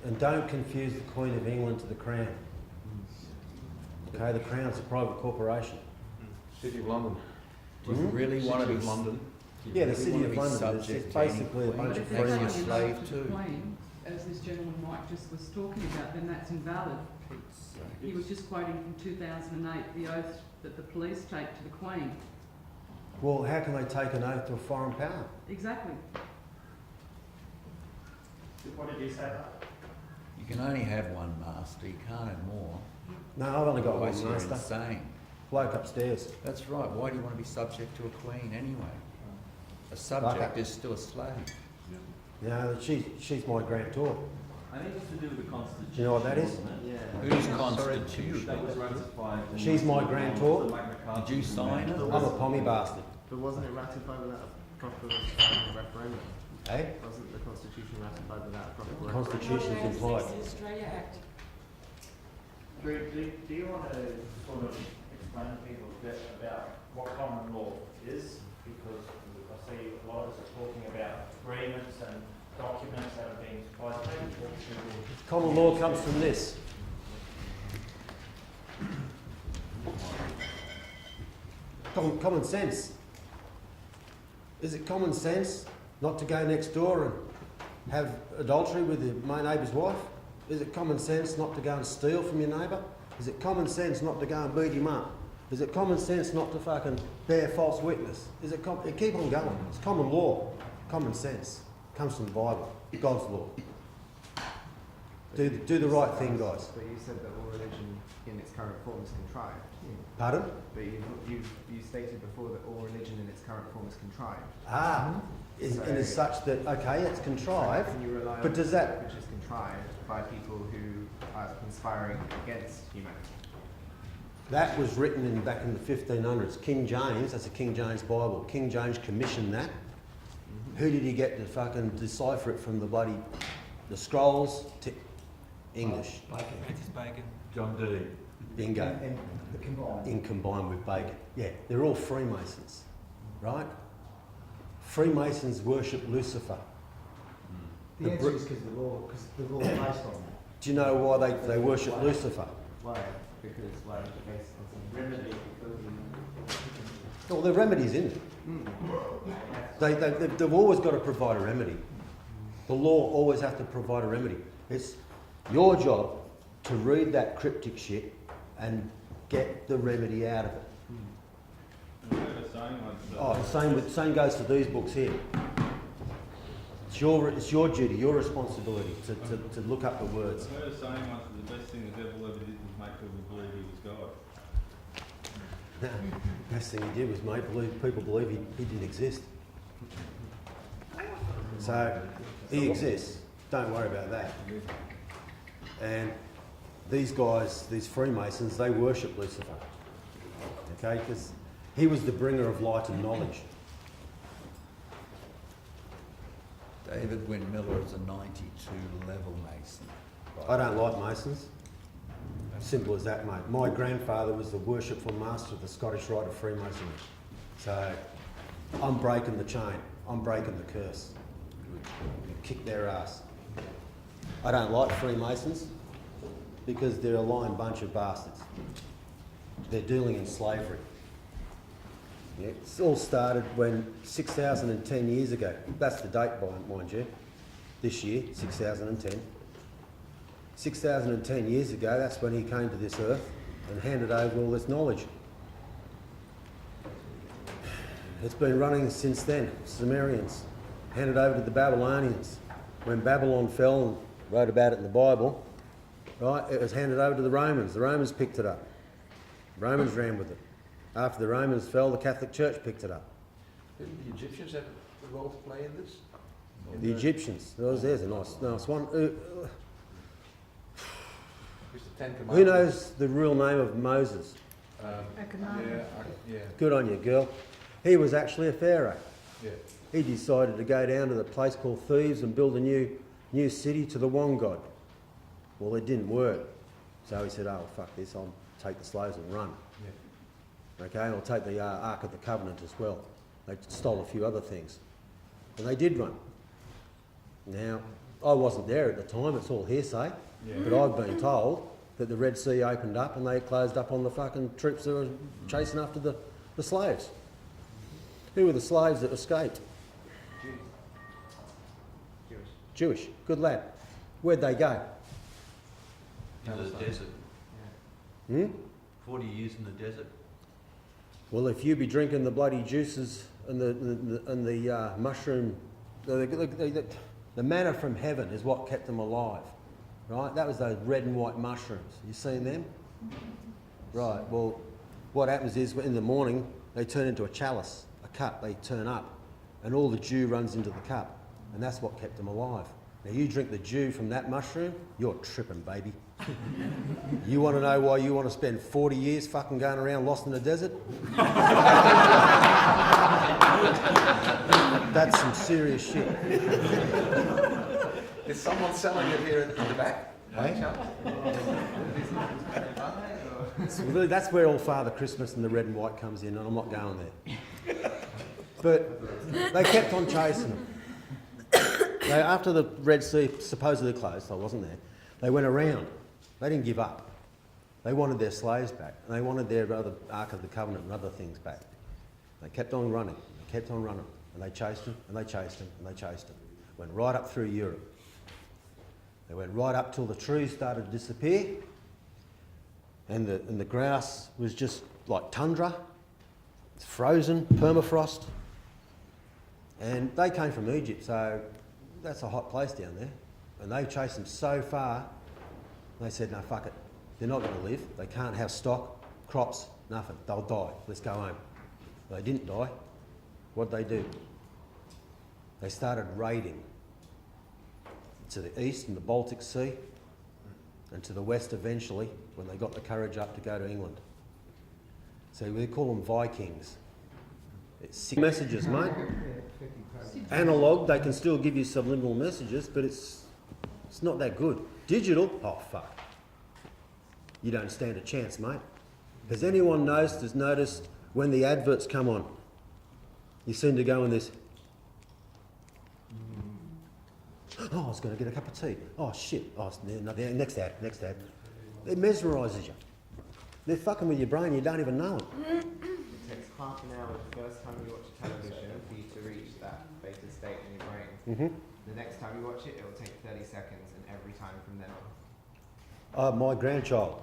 And don't confuse the Queen of England to the Crown. Okay, the Crown's a private corporation. City of London. Do you really want to City be of London. Yeah, the really City wanna of be London is subject just to any basically a queen? bunch But of if they're friendly saying friends. an slave oath to the too. Queen, as this gentleman Mike just was talking about, then that's invalid. He was just quoting from 2008, the oath that the police take to the Queen. Well, how can they take an oath to a foreign power? Exactly. What did you say? You can only have one master, you can't have more. No, I've only got one Otherwise you're master. insane. Bloke upstairs. That's right, why do you want to be subject to a queen anyway? A subject is still a slave. You know, she's my grantor. I think it's to do with the Constitution. Do you know what that is? wasn't it? yeah. Whose constitution? That was ratified. in She's my 1991, grantor. the Magna Carta Did you sign it? I'm a pommy bastard. But wasn't it ratified without a proper referendum? Eh? Wasn't the Constitution ratified without a proper The referendum? Constitution's implied. Do you want to sort of explain to people a bit about what common law is? Because I see a lot of us are talking about agreements and documents that are being supplied to people. Common law comes from this. Common sense. Is it common sense not to go next door and have adultery with my neighbour's wife? Is it common sense not to go and steal from your neighbour? Is it common sense not to go and beat him up? Is it common sense not to fucking bear false witness? Is it keep on going. It's common law. Common sense. Comes from the Bible. God's law. Do the right thing, guys. But you said that all religion in its current form is contrived. Pardon? But you stated before that all religion in its current form is contrived. And is such that, okay, it's contrived, Can you rely but on does that... which is contrived by people who are conspiring against humanity? That was written back in the 1500s. King James, that's a King James Bible. King James commissioned that. Who did he get to fucking decipher it from the scrolls to English? Bacon. John D. Bingo. In combined with Bacon. Yeah, they're all Freemasons, right? Freemasons worship Lucifer. The answer is because the law is based on that. Do you know why they worship Lucifer? Why? Because why? Based on some remedy. Well, the remedy's in there. They've always got to provide a remedy. The law always has to provide a remedy. It's your job to read that cryptic shit and get the remedy out of it. Same goes for these books here. It's your duty, your responsibility to look up the words. I heard a saying once that the best thing the devil ever did was make people believe he was God. Best thing he did was make people believe he didn't exist. So he exists. Don't worry about that. And these guys, these Freemasons, they worship Lucifer. Okay, because he was the bringer of light and knowledge. David Windmiller is a 92 level Mason. I don't like Masons. Simple as that, mate. My grandfather was the worshipful master of the Scottish Rite of Freemasonry. So I'm breaking the chain. I'm breaking the curse. Kick their ass. I don't like Freemasons because they're a lying bunch of bastards. They're dealing in slavery. Yeah, it's all started when 6,010 years ago, that's the date, mind you, this year, 6,010. 6,010 years ago, that's when he came to this earth and handed over all this knowledge. It's been running since then. Sumerians handed over to the Babylonians. When Babylon fell, and wrote about it in the Bible, right, it was handed over to the Romans. The Romans picked it up. The Romans ran with it. After the Romans fell, the Catholic Church picked it up. Didn't the Egyptians have a role to play in this? The Egyptians. There's a nice one. Who knows the real name of Moses? Yeah. Good on you, girl. He was actually a pharaoh. Yeah. He decided to go down to the place called Thebes and build a new city to the one god. Well, it didn't work. So he said, oh, fuck this, I'll take the slaves and run. Yeah. Okay, I'll take the Ark of the Covenant as well. They stole a few other things. And they did run. Now, I wasn't there at the time, it's all hearsay, but I've been told that the Red Sea opened up and they closed up on the fucking troops that were chasing after the slaves. Who were the slaves that escaped? Jewish. Good lad. Where'd they go? In the desert. 40 years in the desert. Well, if you be drinking the bloody juices and the mushroom, the manna from heaven is what kept them alive, right? That was those red and white mushrooms. You seen them? Right. Well, what happens is in the morning they turn into a chalice, a cup. They turn up, and all the dew runs into the cup, and that's what kept them alive. Now you drink the dew from that mushroom, you're tripping, baby. You want to know why you want to spend 40 years fucking going around lost in the desert? That's some serious shit. Is someone selling it here in the back? Hey? So really, that's where all Father Christmas and the red and white comes in, and I'm not going there. But they kept on chasing them. After the Red Sea supposedly closed, I wasn't there, they went around. They didn't give up. They wanted their slaves back, and they wanted their other Ark of the Covenant and other things back. They kept on running, and they chased them, and they chased them, and they chased them. Went right up through Europe. They went right up till the trees started to disappear, and the grass was just like tundra. It's frozen, permafrost. And they came from Egypt, so that's a hot place down there. And they chased them so far, they said, no, fuck it. They're not going to live. They can't have stock, crops, nothing. They'll die. Let's go home. They didn't die. What'd they do? They started raiding to the east in the Baltic Sea, and to the west eventually, when they got the courage up to go to England. So we call them Vikings. It's 6 messages, mate. Analog, they can still give you subliminal messages, but it's not that good. Digital, oh fuck. You don't stand a chance, mate. Has anyone noticed when the adverts come on, you seem to go in this, oh, I was going to get a cup of tea. Oh shit, oh, no, next ad. It mesmerises you. They're fucking with your brain, you don't even know it. half an hour the first time you watch television for you to reach that beta state in your brain. The next time you watch it, it will take 30 seconds, and every time from then on. My grandchild,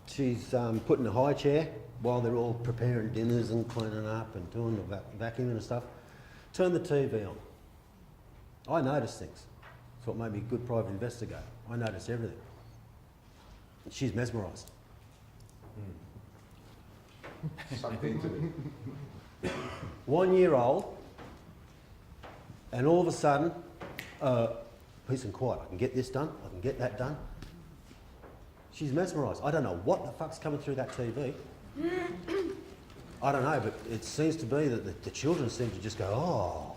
she's put in a high chair while they're all preparing dinners and cleaning up and doing the vacuuming and stuff. Turn the TV on. I notice things. That's what made me a good private investigator. I notice everything. She's mesmerised. Sucked into it. 1 year old, and all of a sudden, peace and quiet. I can get this done, I can get that done. She's mesmerised. I don't know what the fuck's coming through that TV. I don't know, but it seems to be that the children seem to just go, oh.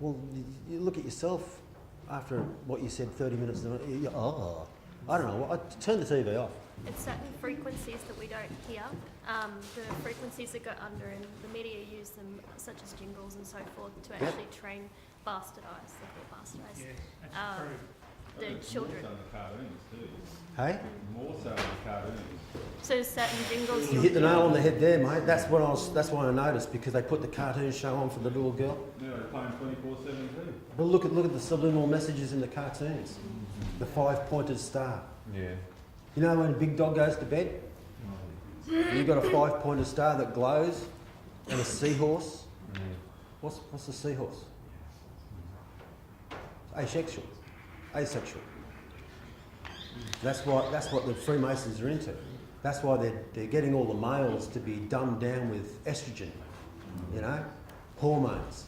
Well, you look at yourself after what you said 30 minutes, oh. I don't know, I turn the TV off. It's certain frequencies that we don't hear. The frequencies that go under, and the media use them, such as jingles and so forth, to actually train bastardise, they call bastardise, the children. More so in the cartoons too. Hey? More so in the cartoons. So certain jingles. You hit the nail on the head there, mate. That's why I noticed, because they put the cartoon show on for the little girl. Yeah, they're playing 24/7 too. But look at the subliminal messages in the cartoons. The 5-pointed star. Yeah. You know when a big dog goes to bed? You've got a 5-pointed star that glows, and a seahorse. What's the seahorse? Asexual. Asexual. That's what the Freemasons are into. That's why they're getting all the males to be dumbed down with estrogen, you know, hormones.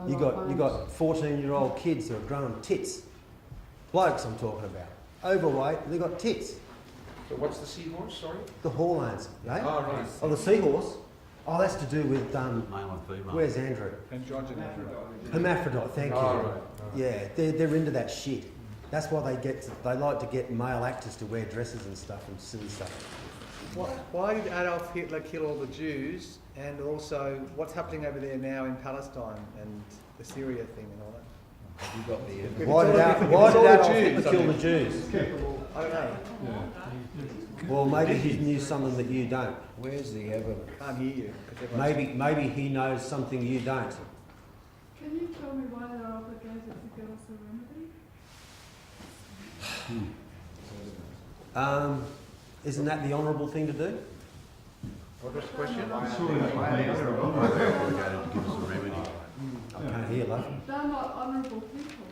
You got 14-year-old kids who are growing tits. Blokes I'm talking about. Overweight, and they've got tits. So what's the seahorse, sorry? The hormones, eh? Oh, right. Oh, the seahorse? Oh, that's to do with, Male and female. where's Andrew? Androgynous. Hermaphrodite, thank you. Oh, right. Yeah, they're into that shit. That's why they like to get male actors to wear dresses and stuff and silly stuff. Why did Adolf Hitler kill all the Jews? And also, what's happening over there now in Palestine and the Syria thing and all that? You got the evidence. Why did Adolf Hitler kill the Jews? I don't know. Well, maybe he knew something that you don't. Where's the evidence? Can't hear you. 'Cause everyone's- Maybe he knows something you don't. Can you tell me why they're obligated to give us a remedy? Isn't that the honourable thing to do? What was the question? I can't hear, love. They're not honourable people.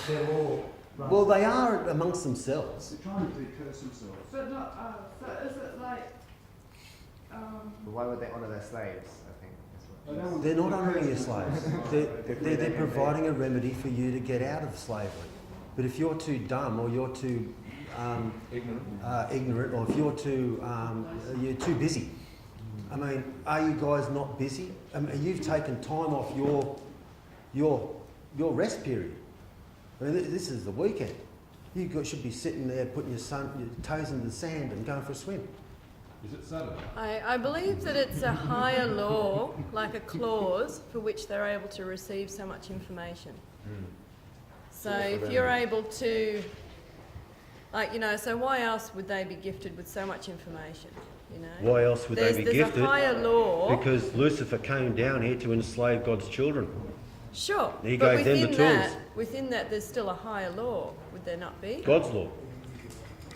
They're all. Well, they are amongst themselves. They're trying to curse themselves. But not, so is it like, But why would they honour their slaves? I think that's what. They're not honouring your slaves. They're providing a remedy for you to get out of slavery. But if you're too dumb, or you're too ignorant, or if you're too busy. I mean, are you guys not busy? I mean, you've taken time off your rest period. I mean, this is the weekend. You should be sitting there putting your toes in the sand and going for a swim. Is it Saturday? I believe that it's a higher law, like a clause, for which they're able to receive so much information. So if you're able to, so why else would they be gifted with so much information? You know? Why else would they be gifted? There's a higher law. Because Lucifer came down here to enslave God's children. Sure, He but gave them the tools. within that there's still a higher law, would there not be? God's law.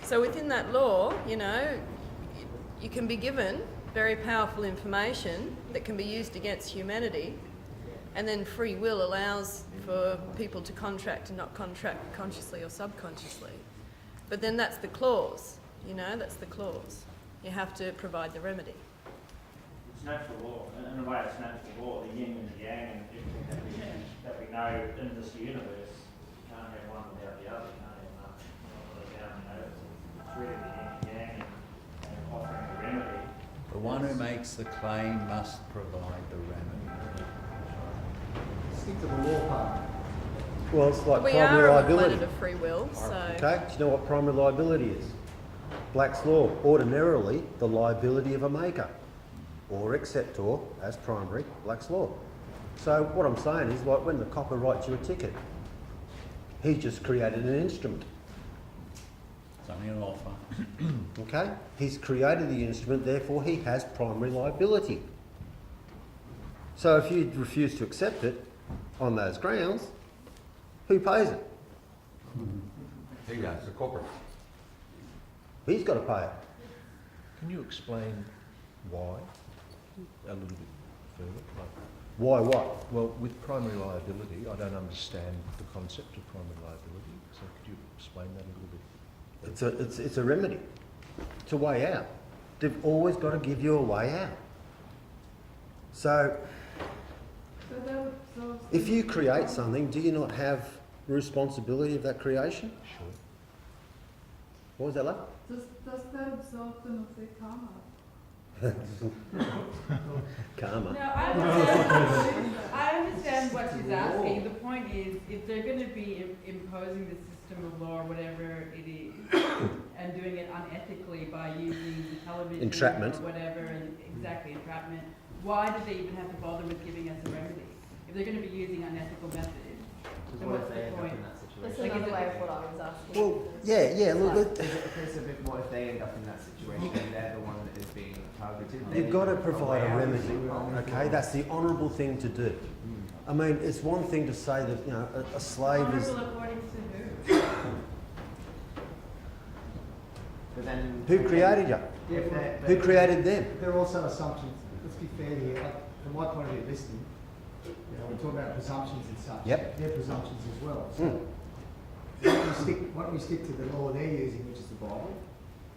So within that law, you can be given very powerful information that can be used against humanity, and then free will allows for people to contract and not contract consciously or subconsciously. But then that's the clause, that's the clause. You have to provide the remedy. It's natural law. In a way, it's natural law. The yin and the yang and everything that we know in this universe, you can't have one without the other. You can't have one without the other. It's really the yin and yang and offering a remedy. The one who makes the claim must provide the remedy. Stick to the law part. Well, it's like But we primary are on a liability. planet of free will, so... Okay, do you know what primary liability is? Black's law. Ordinarily, the liability of a maker, or acceptor, as primary, Black's law. So what I'm saying is, like when the copper writes you a ticket, he's just created an instrument. It's only an offer. Okay? He's created the instrument, therefore he has primary liability. So if you refuse to accept it on those grounds, who pays it? He goes, the corporate. He's got to pay it. Can you explain why a little bit further? Like, Why what? well, with primary liability, I don't understand the concept of primary liability. So could you explain that a little bit? It's a remedy. It's a way out. They've always got to give you a way out. So if you create something, do you not have responsibility of that creation? Sure. What was that like? Does that absolve them of their karma? Karma. No, I understand what she's asking. The point is, if they're going to be imposing the system of law or whatever it is, and doing it unethically by using television Entrapment. or whatever, and exactly entrapment, why do they even have to bother with giving us a remedy? If they're going to be using unethical methods, then What what's if they the end up point? in that That's situation? another way of what I was asking. Well, yeah, look, It's a bit, what if they end up in that situation and they're the one that is being targeted? you've got to provide a remedy, okay? That's the honourable thing to do. I mean, it's one thing to say that, you know, a slave is... Honourable according to who? But then, Who created you? Yeah, Who created them? There are also assumptions. Let's be fair here. Like, from my point of view, listening, you know, we're talking about presumptions and such. Yep. They're presumptions as well. So Mm. why don't we stick to the law they're using, which is the Bible?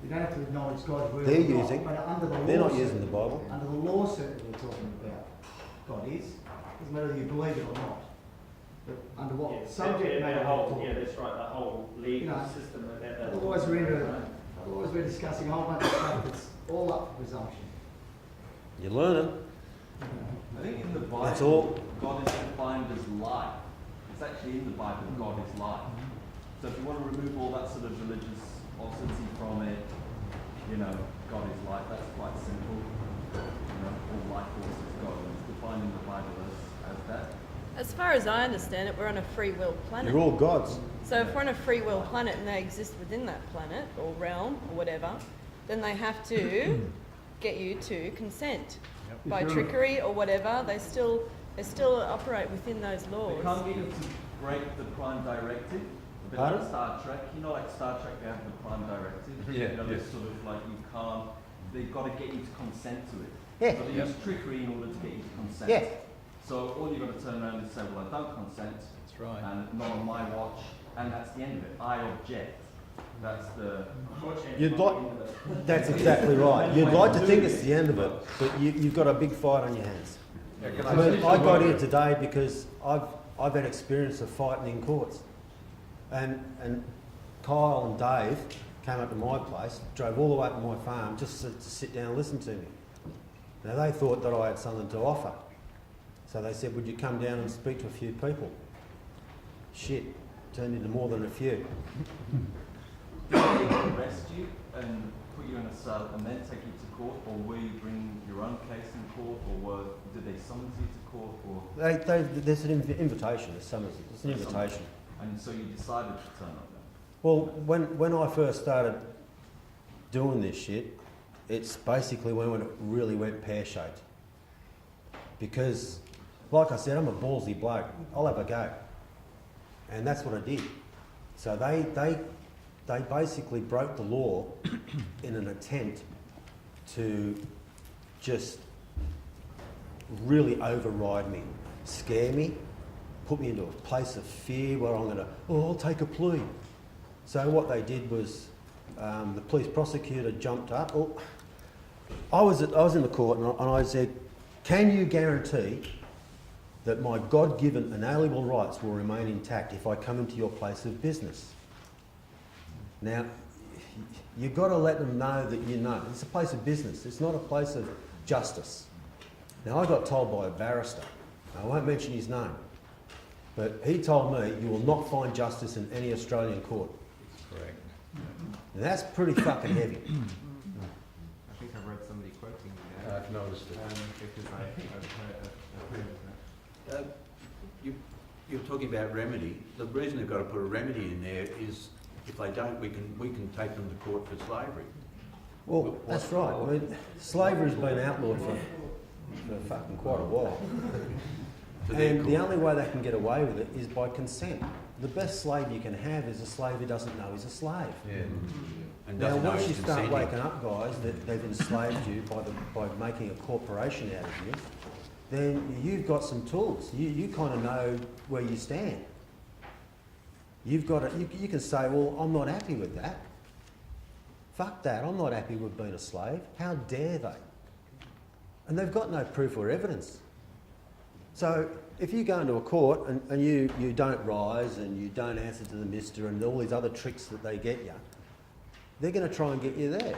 You don't have to acknowledge God's word. They're or not, using. but under the law, They're not certainly- using the Bible. Under the law, certainly we're talking about God is. Doesn't matter whether you believe it or not. But under what Yeah, subject matter we're talking. yeah, that's right, the whole legal You know, system of that. Otherwise we're discussing a whole bunch of stuff that's all up for presumption. You're learning. I think in the Bible, That's all. God is defined as light. It's actually in the Bible, God is light. So if you want to remove all that sort of religiosity from it, you know, God is light, that's quite simple. You know, all life force is God, and it's defined in the Bible as that. As far as I understand it, we're on a free will planet. You're all gods. So if we're on a free will planet and they exist within that planet or realm or whatever, then they have to get you to consent. By trickery or whatever, they still operate within those laws. They can't get you to break the prime directive. A bit Pardon? like Star Trek. You know, like Star Trek, they have the prime directive. Yeah, You know, yeah. it's sort of like you can't, they've got to get you to consent to it. Yeah. So they use trickery in order to get you to consent. Yeah. So all you've got to turn around and say, well, I don't consent. That's right. And not on my watch. And that's the end of it. I object. That's the... You'd like, that's exactly right. You'd like to think it's the end of it, but you've got a big fight on your hands. I mean, I got here today because I've had experience of fighting in courts. And Kyle and Dave came up to my place, drove all the way up to my farm just to sit down and listen to me. Now they thought that I had something to offer. So they said, would you come down and speak to a few people? Shit, turned into more than a few. Did they arrest you and put you in a cell and then take you to court, or were you bringing your own case in court, or did they summons you to court, or? There's an invitation, it's an invitation. And so you decided to turn up then? Well, when I first started doing this shit, it's basically when it really went pear-shaped. Because, like I said, I'm a ballsy bloke. I'll have a go. And that's what I did. So they basically broke the law in an attempt to just really override me, scare me, put me into a place of fear where I'm going to, I'll take a plea. So what they did was the police prosecutor jumped up. Well, I was in the court and I said, can you guarantee that my God-given inalienable rights will remain intact if I come into your place of business? Now, you've got to let them know that you know. It's a place of business. It's not a place of justice. Now, I got told by a barrister, I won't mention his name, but he told me you will not find justice in any Australian court. Correct. And that's pretty fucking heavy. I think I read somebody quoting you there. I've noticed it. Because I've heard of You're talking about remedy. The reason they've got to put a remedy in there is If they don't, we can take them to court for slavery. Well, that's right. I mean, slavery's been outlawed for fucking quite a while. And the only way they can get away with it is by consent. The best slave you can have is a slave who doesn't know he's a slave. Yeah. And Now, doesn't know once you he's start consenting. waking up, guys, that they've enslaved you by making a corporation out of you, then you've got some tools. You kind of know where you stand. You've got to, you can say, well, I'm not happy with that. Fuck that, I'm not happy with being a slave. How dare they? And they've got no proof or evidence. So if you go into a court and you don't rise and you don't answer to the mister and all these other tricks that they get you, they're going to try and get you there.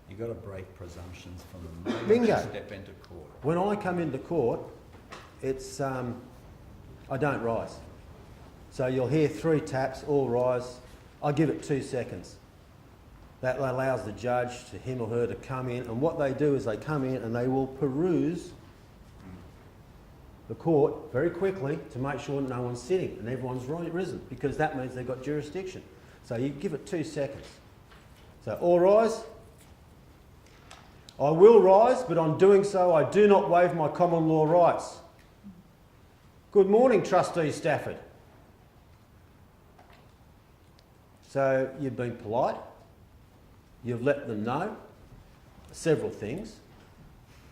You've got to break presumptions from the moment Bingo. you step into court. When I come into court, it's I don't rise. So you'll hear 3 taps, all rise. I give it 2 seconds. That allows the judge, to him or her, to come in, and what they do is they come in and they will peruse the court very quickly to make sure no one's sitting and everyone's risen, because that means they've got jurisdiction. So you give it 2 seconds. So all rise. I will rise, but on doing so I do not waive my common law rights. Good morning, Trustee Stafford. So you've been polite. You've let them know several things.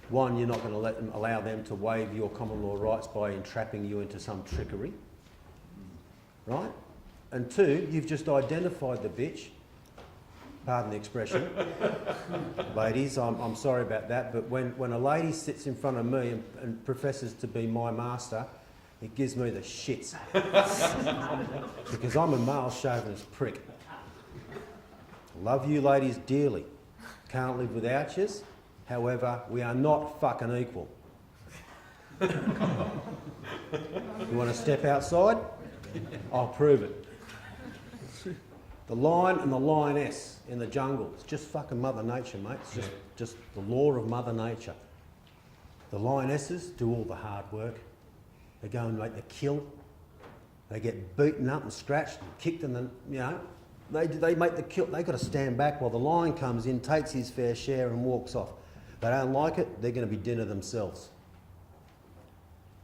One, you're not going to allow them to waive your common law rights by entrapping you into some trickery, right? And 2, you've just identified the bitch. Pardon the expression. Ladies, I'm sorry about that, but when a lady sits in front of me and professes to be my master, it gives me the shits. Because I'm a male chauvinist prick. Love you ladies dearly. Can't live without yous. However, we are not fucking equal. You want to step outside? I'll prove it. The lion and the lioness in the jungle. It's just fucking Mother Nature, mate. It's just the law of Mother Nature. The lionesses do all the hard work. They go and make the kill. They get beaten up and scratched and kicked, and then, you know, they make the kill. They've got to stand back while the lion comes in, takes his fair share and walks off. They don't like it, they're going to be dinner themselves.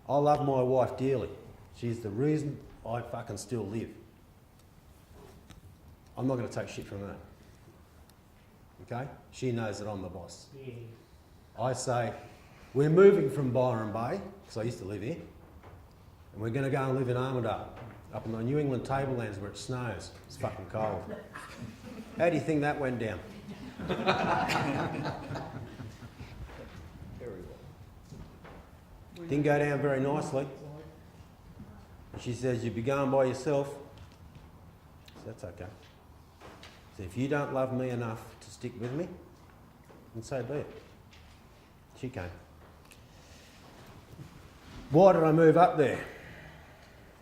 I love my wife dearly. She's the reason I fucking still live. I'm not going to take shit from her. Okay? She knows that I'm the boss. Yeah. I say, we're moving from Byron Bay, because I used to live here, and we're going to go and live in Armidale, up in the New England tablelands where it snows. It's fucking cold. How do you think that went down? Didn't go down very nicely. And she says, you'll be going by yourself. So that's okay. So if you don't love me enough to stick with me, then so be it. She came. Why did I move up there?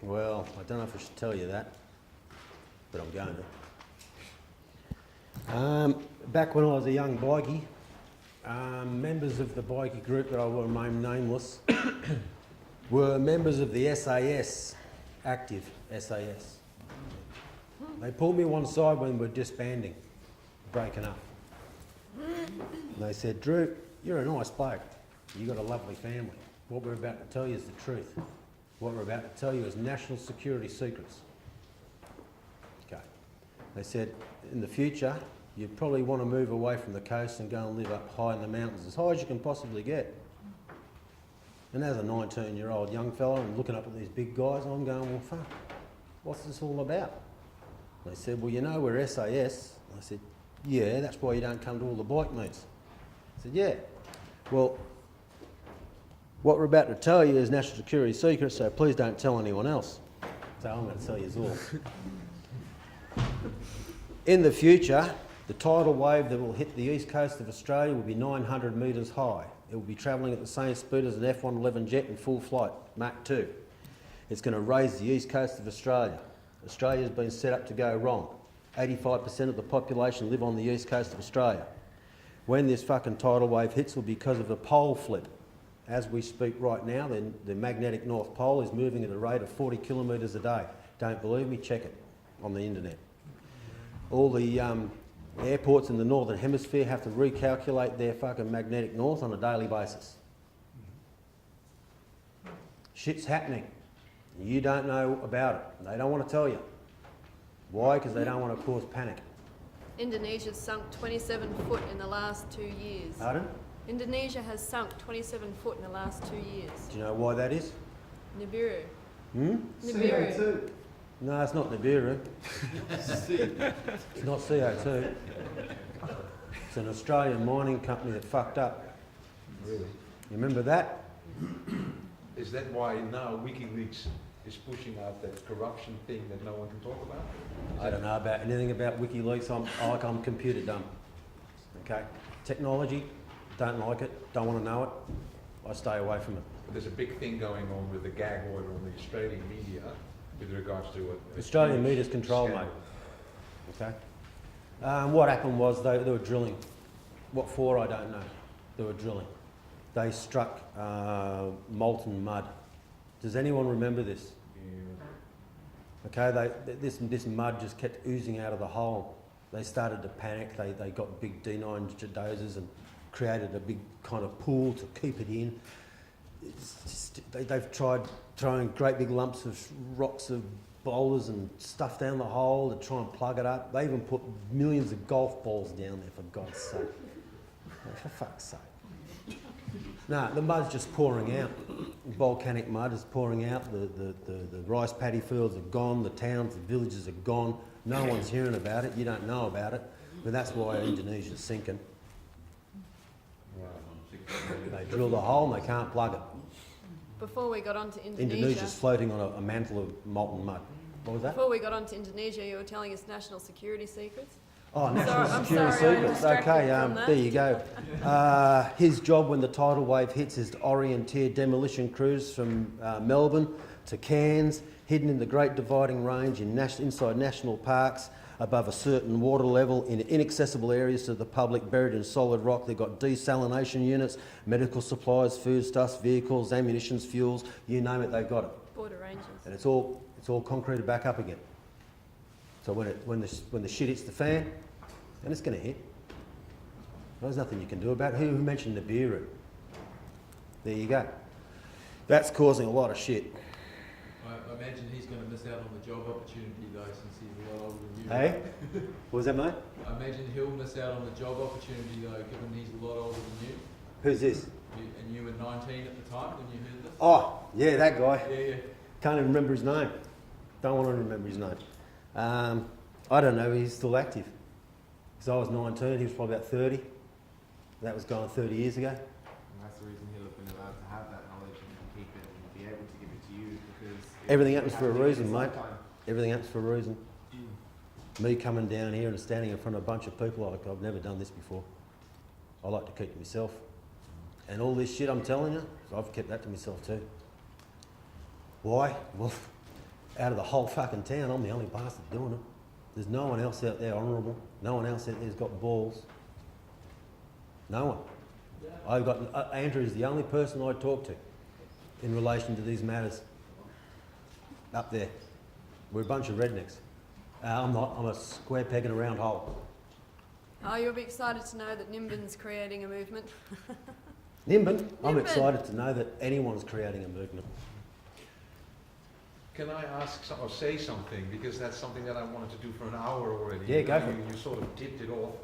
Well, I don't know if I should tell you that, but I'm going to. Back when I was a young bikie, members of the bikie group that I will remain nameless were members of the SAS, active SAS. They pulled me one side when we were disbanding, breaking up. And they said, Drew, you're a nice bloke. You've got a lovely family. What we're about to tell you is the truth. What we're about to tell you is national security secrets. Okay. They said, in the future, you probably want to move away from the coast and go and live up high in the mountains, as high as you can possibly get. And as a 19-year-old young fella and looking up at these big guys, I'm going, well, fuck, what's this all about? They said, well, you know, we're SAS. I said, yeah, that's why you don't come to all the bike meets. I said, yeah. Well, what we're about to tell you is national security secrets, so please don't tell anyone else. So I'm going to tell you all. In the future, the tidal wave that will hit the east coast of Australia will be 900 metres high. It will be travelling at the same speed as an F-111 jet in full flight, Mach 2. It's going to raise the east coast of Australia. Australia's been set up to go wrong. 85% of the population live on the east coast of Australia. When this fucking tidal wave hits, it will be because of a pole flip. As we speak right now, the magnetic North Pole is moving at a rate of 40 kilometres a day. Don't believe me? Check it on the internet. all the airports in the northern hemisphere have to recalculate their fucking magnetic north on a daily basis. Shit's happening. You don't know about it. They don't want to tell you. Why? Because they don't want to cause panic. Indonesia's sunk 27 foot in the last 2 years. Pardon? Indonesia has sunk 27 foot in the last 2 years. Do you know why that is? Nibiru. Hmm? Nibiru. No, it's not Nibiru. It's not CO2. It's an Australian mining company that fucked up. Really? You remember that? Is that why now WikiLeaks is pushing out that corruption thing that no one can talk about? I don't know about anything about WikiLeaks. I'm computer dumb. Okay? Technology, don't like it, don't want to know it. I stay away from it. But there's a big thing going on with the gag order on the Australian media with regards to what... Australian media's controlled, mate. Okay? What happened was they were drilling. What for, I don't know. They were drilling. They struck molten mud. Does anyone remember this? Okay, this mud just kept oozing out of the hole. They started to panic. They got big D9 dozers and created a big kind of pool to keep it in. They've tried throwing great big lumps of rocks of boulders and stuff down the hole to try and plug it up. They even put millions of golf balls down there, for God's sake. For fuck's sake. No, the mud's just pouring out. Volcanic mud is pouring out. The rice paddy fields are gone. The towns, the villages are gone. No one's hearing about it. You don't know about it. But that's why Indonesia's sinking. They drill the hole and they can't plug it. Before we got onto Indonesia... Indonesia's floating on a mantle of molten mud. What was that? Before we got onto Indonesia, you were telling us national security secrets. Oh, national I'm security sorry, secrets. I'm Okay, from that. there you go. His job when the tidal wave hits is to orienteer demolition crews from Melbourne to Cairns, hidden in the Great Dividing Range inside national parks, above a certain water level, in inaccessible areas to the public, buried in solid rock. They've got desalination units, medical supplies, foodstuffs, vehicles, ammunitions, fuels, you name it, they've got it. Border rangers. And it's all concreted back up again. So when the shit hits the fan, then it's going to hit. There's nothing you can do about it. Who mentioned Nibiru? There you go. That's causing a lot of shit. I imagine he's going to miss out on the job opportunity though, since he's a lot older than you. Hey? What was that, mate? I imagine he'll miss out on the job opportunity though, given he's a lot older than you. Who's this? And you were 19 at the time when you heard this? Oh, yeah, that guy. Yeah. Can't even remember his name. Don't want to remember his name. I don't know, he's still active. Because I was 19, he was probably about 30. That was gone 30 years ago. And that's the reason he'll have been allowed to have that knowledge and keep it and be able to give it to you, because... Everything happens for a reason, mate. Lifetime. Everything happens for a reason. Me coming down here and standing in front of a bunch of people, I've never done this before. I like to keep to myself. And all this shit I'm telling you, I've kept that to myself too. Why? Well, out of the whole fucking town, I'm the only bastard doing it. There's no one else out there honourable. No one else out there's got balls. No one. I've got Andrew's the only person I talk to in relation to these matters. Up there, we're a bunch of rednecks. I'm not. I'm a square peg in a round hole. Oh, you'll be excited to know that Nimbin's creating a movement. Nimbin? I'm excited to know that anyone's creating a movement. Can I ask or say something, because that's something that I wanted to do for an hour already. Yeah, go for it. You sort of tipped it off.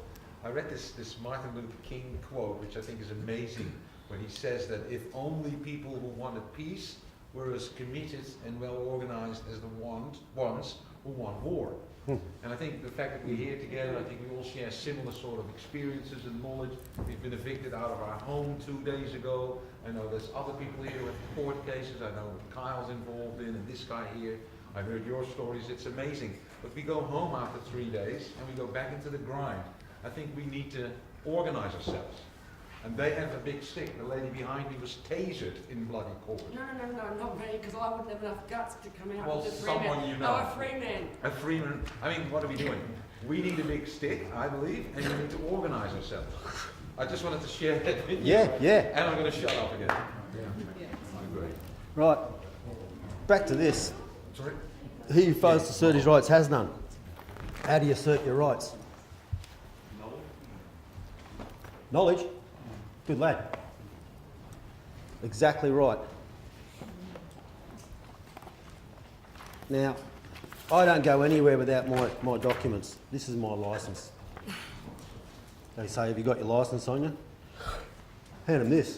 I read this Martin Luther King quote, which I think is amazing, when he says that if only people who wanted peace were as committed and well organized as the ones who want war. And I think the fact that we're here together, I think we all share similar sort of experiences and knowledge. We've been evicted out of our home 2 days ago. I know there's other people here with court cases. I know Kyle's involved in, and this guy here. I heard your stories. It's amazing. But we go home after 3 days and we go back into the grind. I think we need to organize ourselves. And they have a big stick. The lady behind me was tasered in bloody court. No, not me, because I wouldn't have enough guts to come out Well, with a free someone man. you know. No, a free man. A free man. I mean, what are we doing? We need a big stick, I believe, and we need to organize ourselves. I just wanted to share that with you. Yeah. And I'm going to shut up again. Great. Right. Back to this. Sorry? He who fails to assert his rights has none. How do you assert your rights? Knowledge? Good lad. Exactly right. Now, I don't go anywhere without my documents. This is my licence. They say, have you got your licence on you? Hand them this.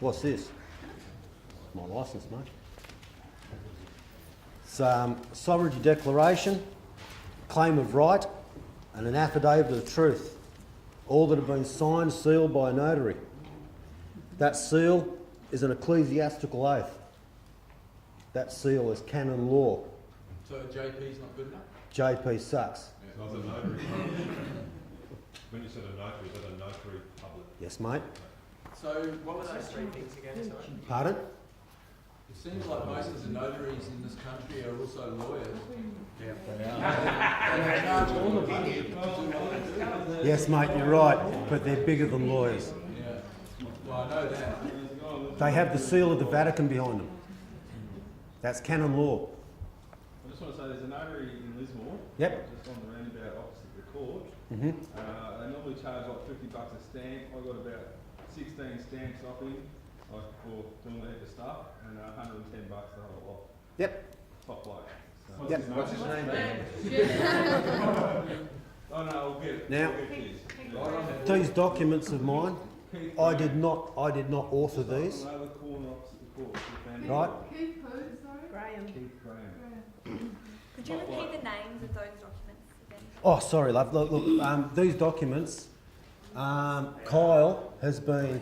What's this? My licence, mate. It's sovereignty declaration, claim of right, and an affidavit of truth. All that have been signed, sealed by a notary. That seal is an ecclesiastical oath. That seal is canon law. So JP's not good enough? JP sucks. So as a notary, when you said a notary, is that a notary public? Yes, mate. So what were those three things again, sorry? Pardon? It seems like most of the notaries in this country are also lawyers. Yeah, they charge all the money to do what they do. Yes, mate, you're right, but they're bigger than lawyers. Yeah. Well, I know that. They have the seal of the Vatican behind them. That's canon law. I just want to say there's a notary in Lismore. Yep. Just on the roundabout opposite the court. Mm-hmm. They normally charge like $50 a stamp. I got about 16 stamps off him, like for doing the heap of stuff, and $110 the whole lot. Yep. Top bloke. So. Yep. What's his name? Oh no, we'll get Now, we'll get his. these documents of mine, I did not author these. Right? Keith who, sorry? Graham. Keith Graham. Could you repeat the names of those documents again? Oh, sorry, love. Look, these documents, Kyle has been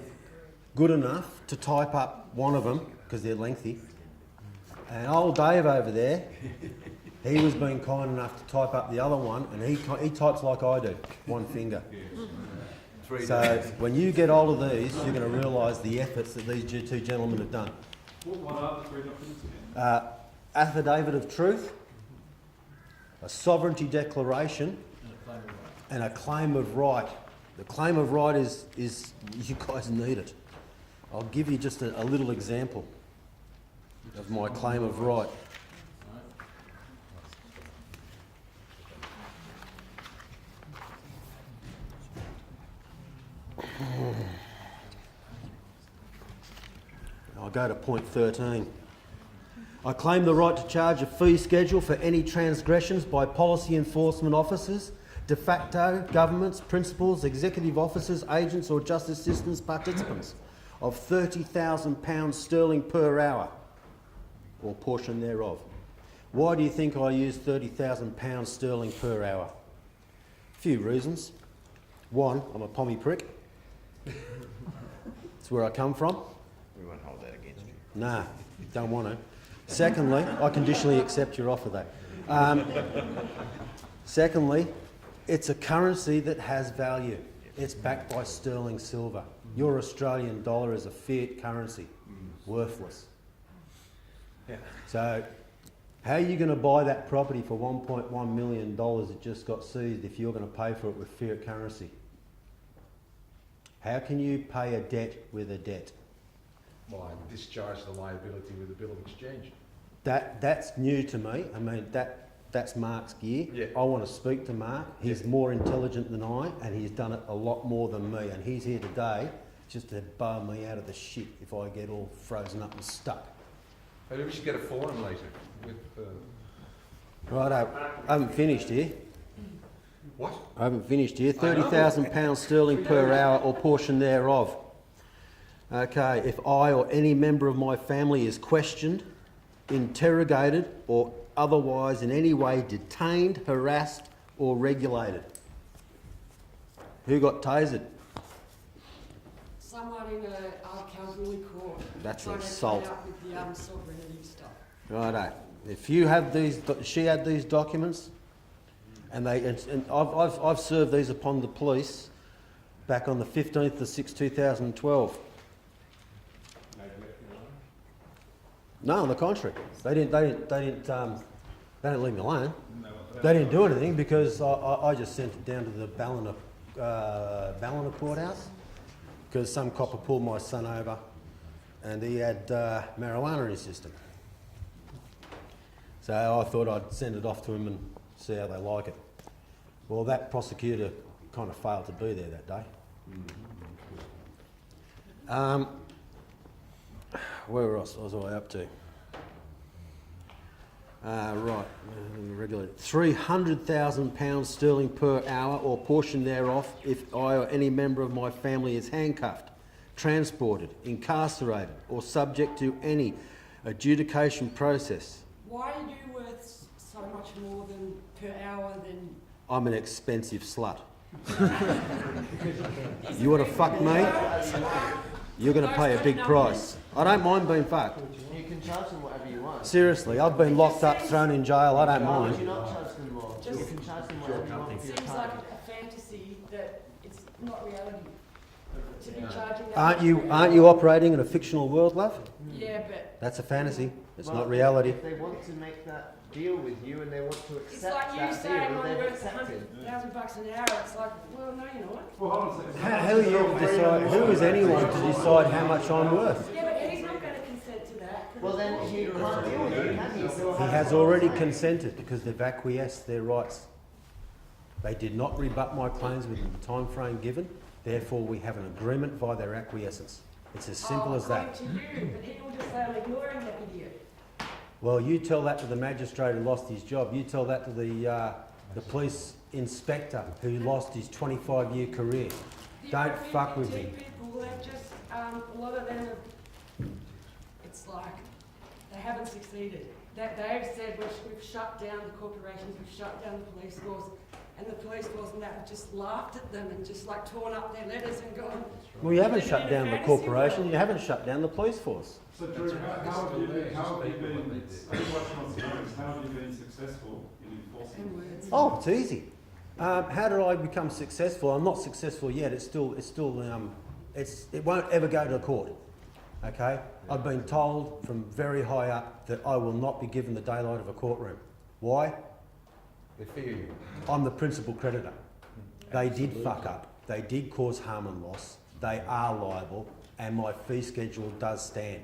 good enough to type up one of them because they're lengthy. And old Dave over there, he was being kind enough to type up the other one, and he types like I do, one finger. So when you get hold of these, you're going to realise the efforts that these two gentlemen have done. What are the three documents again? Affidavit of truth, a sovereignty declaration, and a claim of right. The claim of right is you guys need it. I'll give you just a little example of my claim of right. I'll go to point 13. I claim the right to charge a fee schedule for any transgressions by policy enforcement officers, de facto governments, principals, executive officers, agents or justice systems participants of £30,000 sterling per hour or portion thereof. Why do you think I use £30,000 sterling per hour? A few reasons. One, I'm a pommy prick. It's where I come from. We won't hold that against you. Nah, don't want to. Secondly, I conditionally accept your offer though. Secondly, it's a currency that has value. It's backed by sterling silver. Your Australian dollar is a fiat currency, worthless. Yeah. So how are you going to buy that property for $1.1 million that just got seized if you're going to pay for it with fiat currency? How can you pay a debt with a debt? Well, I discharge the liability with a bill of exchange. That's new to me. I mean, that's Mark's gear. Yeah. I want to speak to Mark. He's more intelligent than I, and he's done it a lot more than me. And he's here today just to bail me out of the shit if I get all frozen up and stuck. Maybe we should get a forum later with. Righto, I haven't finished here. What? I haven't finished here. £30,000 sterling per hour or portion thereof. Okay, if I or any member of my family is questioned, interrogated, or otherwise in any way detained, harassed, or regulated. Who got tasered? Someone in our Kalgoorlie court. That's trying to assault. tie up with the sovereignty stuff. Righto. If you have these, she had these documents, and I've served these upon the police back on the 15th of 6, 2012. No, on the contrary, they didn't leave me alone. They didn't do anything because I just sent it down to the Ballina courthouse because some copper pulled my son over, and he had marijuana in his system. So I thought I'd send it off to him and see how they like it. Well, that prosecutor kind of failed to be there that day. Where else was I up to? Right, regulated. £300,000 sterling per hour or portion thereof if I or any member of my family is handcuffed, transported, incarcerated or subject to any adjudication process. Why are you worth so much more than per hour than... I'm an expensive slut. You want to fuck me? You're going to pay a big price. I don't mind being fucked. You can charge them whatever you want. Seriously, I've been locked up, thrown in jail, I don't Why would mind. you not charge them more? You can charge them whatever you want It for your seems time. like a fantasy that it's not reality. To be charging that Aren't much you, per aren't hour. you operating in a fictional world, love? Yeah, but That's a fantasy. It's Well, not reality. If they want to make that deal with you and they want to it's accept like you that saying deal, I'm they've worth accepted. $100,000 an hour. It's like, well, no, you're not. Well, hold on a second. Who are you to decide? Who is anyone to decide how much I'm worth? Yeah, but he's not going to consent to that. 'cause Well, then it's he can't deal with you, can he? So He has already consented because they've acquiesced their rights. They did not rebut my claims within the time frame given. Therefore, we have an agreement via their acquiescence. It's as simple as that. According to you, but he will just say I'm ignoring that idiot. Well, you tell that to the magistrate who lost his job. You tell that to the police inspector who lost his 25-year career. The Don't fuck with LGBT me. people, they've just, a lot of them have, it's like, they haven't succeeded. They've said we've shut down the corporations, we've shut down the police force, and the police force and that have just laughed at them and just like torn up their letters and gone. Well, you haven't "Living shut in a down the fantasy corporation. world." You haven't shut down the police force. So Drew, how have you been, are you watching on screens, how have you been successful in enforcing? Oh, it's easy. How did I become successful? I'm not successful yet. It won't ever go to court. Okay? I've been told from very high up that I will not be given the daylight of a courtroom. Why? They fear you. I'm the principal creditor. They did fuck up. They did cause harm and loss. They are liable, and my fee schedule does stand.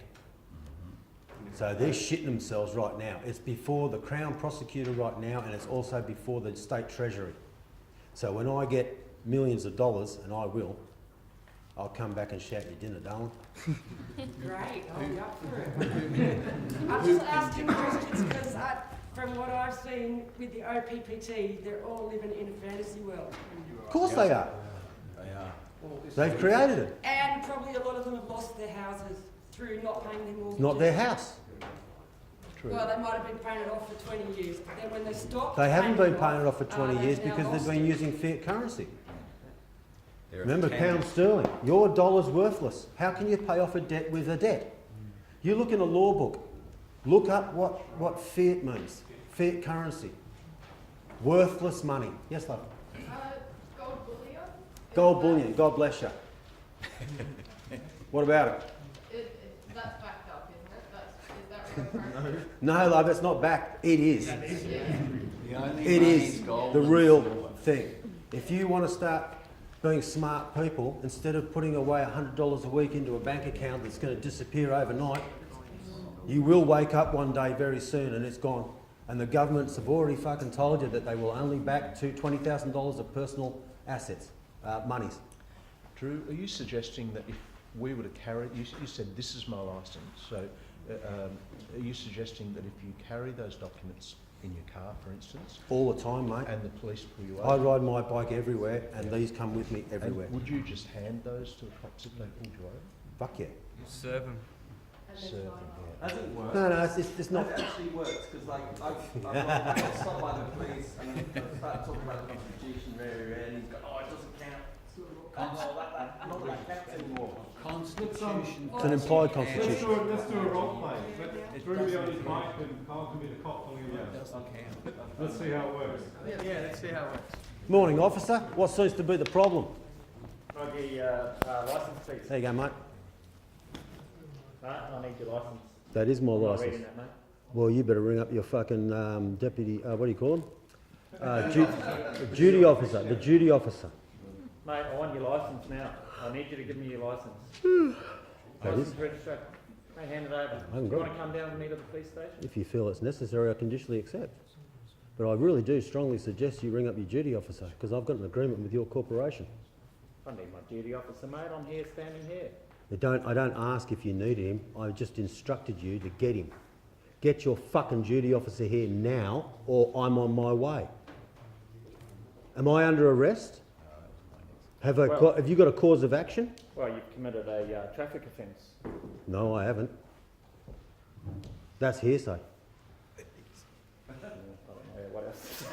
So they're shitting themselves right now. It's before the Crown Prosecutor right now, and it's also before the State Treasury. So when I get millions of dollars, and I will, I'll come back and shout your dinner, darling. Great, I'll be up for it. I'm just asking questions because from what I've seen with the OPPT, they're all living in a fantasy world. Of course they are. They've created it. And probably a lot of them have lost their houses through not paying their mortgages. It's not their house. Well, they might have been paying it off for 20 years, but then when they stopped... They haven't been paying it off for they've 20 years now because lost they've been it. using fiat currency. Remember, pound sterling. Your dollar's worthless. How can you pay off a debt with a debt? You look in a law book. Look up what fiat means. Fiat currency. Worthless money. Yes, love? Gold bullion? Gold bullion. God bless you. What about it? That's backed up, isn't it? Is that real currency? No, love, it's not back. It is. The only It money is gold the and real silver. thing. If you want to start being smart people, instead of putting away $100 a week into a bank account that's going to disappear overnight, you will wake up one day very soon and it's gone. And the governments have already fucking told you that they will only back to $20,000 of personal assets, monies. Drew, are you suggesting that if we were to carry, you said this is my licence, so are you suggesting that if you carry those documents in your car, for instance, All the time, mate. and the police pull you I over, ride my bike everywhere and these come with me everywhere. and would you just hand those to the cops if they pulled you over? Fuck yeah. Serve them. Serve them, yeah. Hasn't worked. No, it's not. It actually works because, like, I've got stopped by the police and I started talking about the Constitution and he's got, oh, it doesn't count. Not that counts anymore. Constitution. It's an implied Let's constitution. let's do a role play. Drew will be on his bike and Carl can be the cop pulling him out. Let's see how it works. Yeah, let's see how it works. Morning, officer. What seems to be the problem? The licence piece. There you go, mate. I need your licence. That is my I'm not licence. reading that, mate. Well, you better ring up your fucking deputy, what do you call him? Duty officer, the duty officer. Mate, I want your licence now. I need you to give me your licence. That is. Licence registration. Mate, hand it over. haven't You got want it. to come down with me to the police station? If you feel it's necessary, I conditionally accept. But I really do strongly suggest you ring up your duty officer, because I've got an agreement with your corporation. I need my duty officer, mate. I'm here, standing here. I don't ask if you need him, I just instructed you to get him. Get your fucking duty officer here now, or I'm on my way. Am I under arrest? Have you got a cause of action? Well, you've committed a traffic offence. No, I haven't. That's hearsay. What else?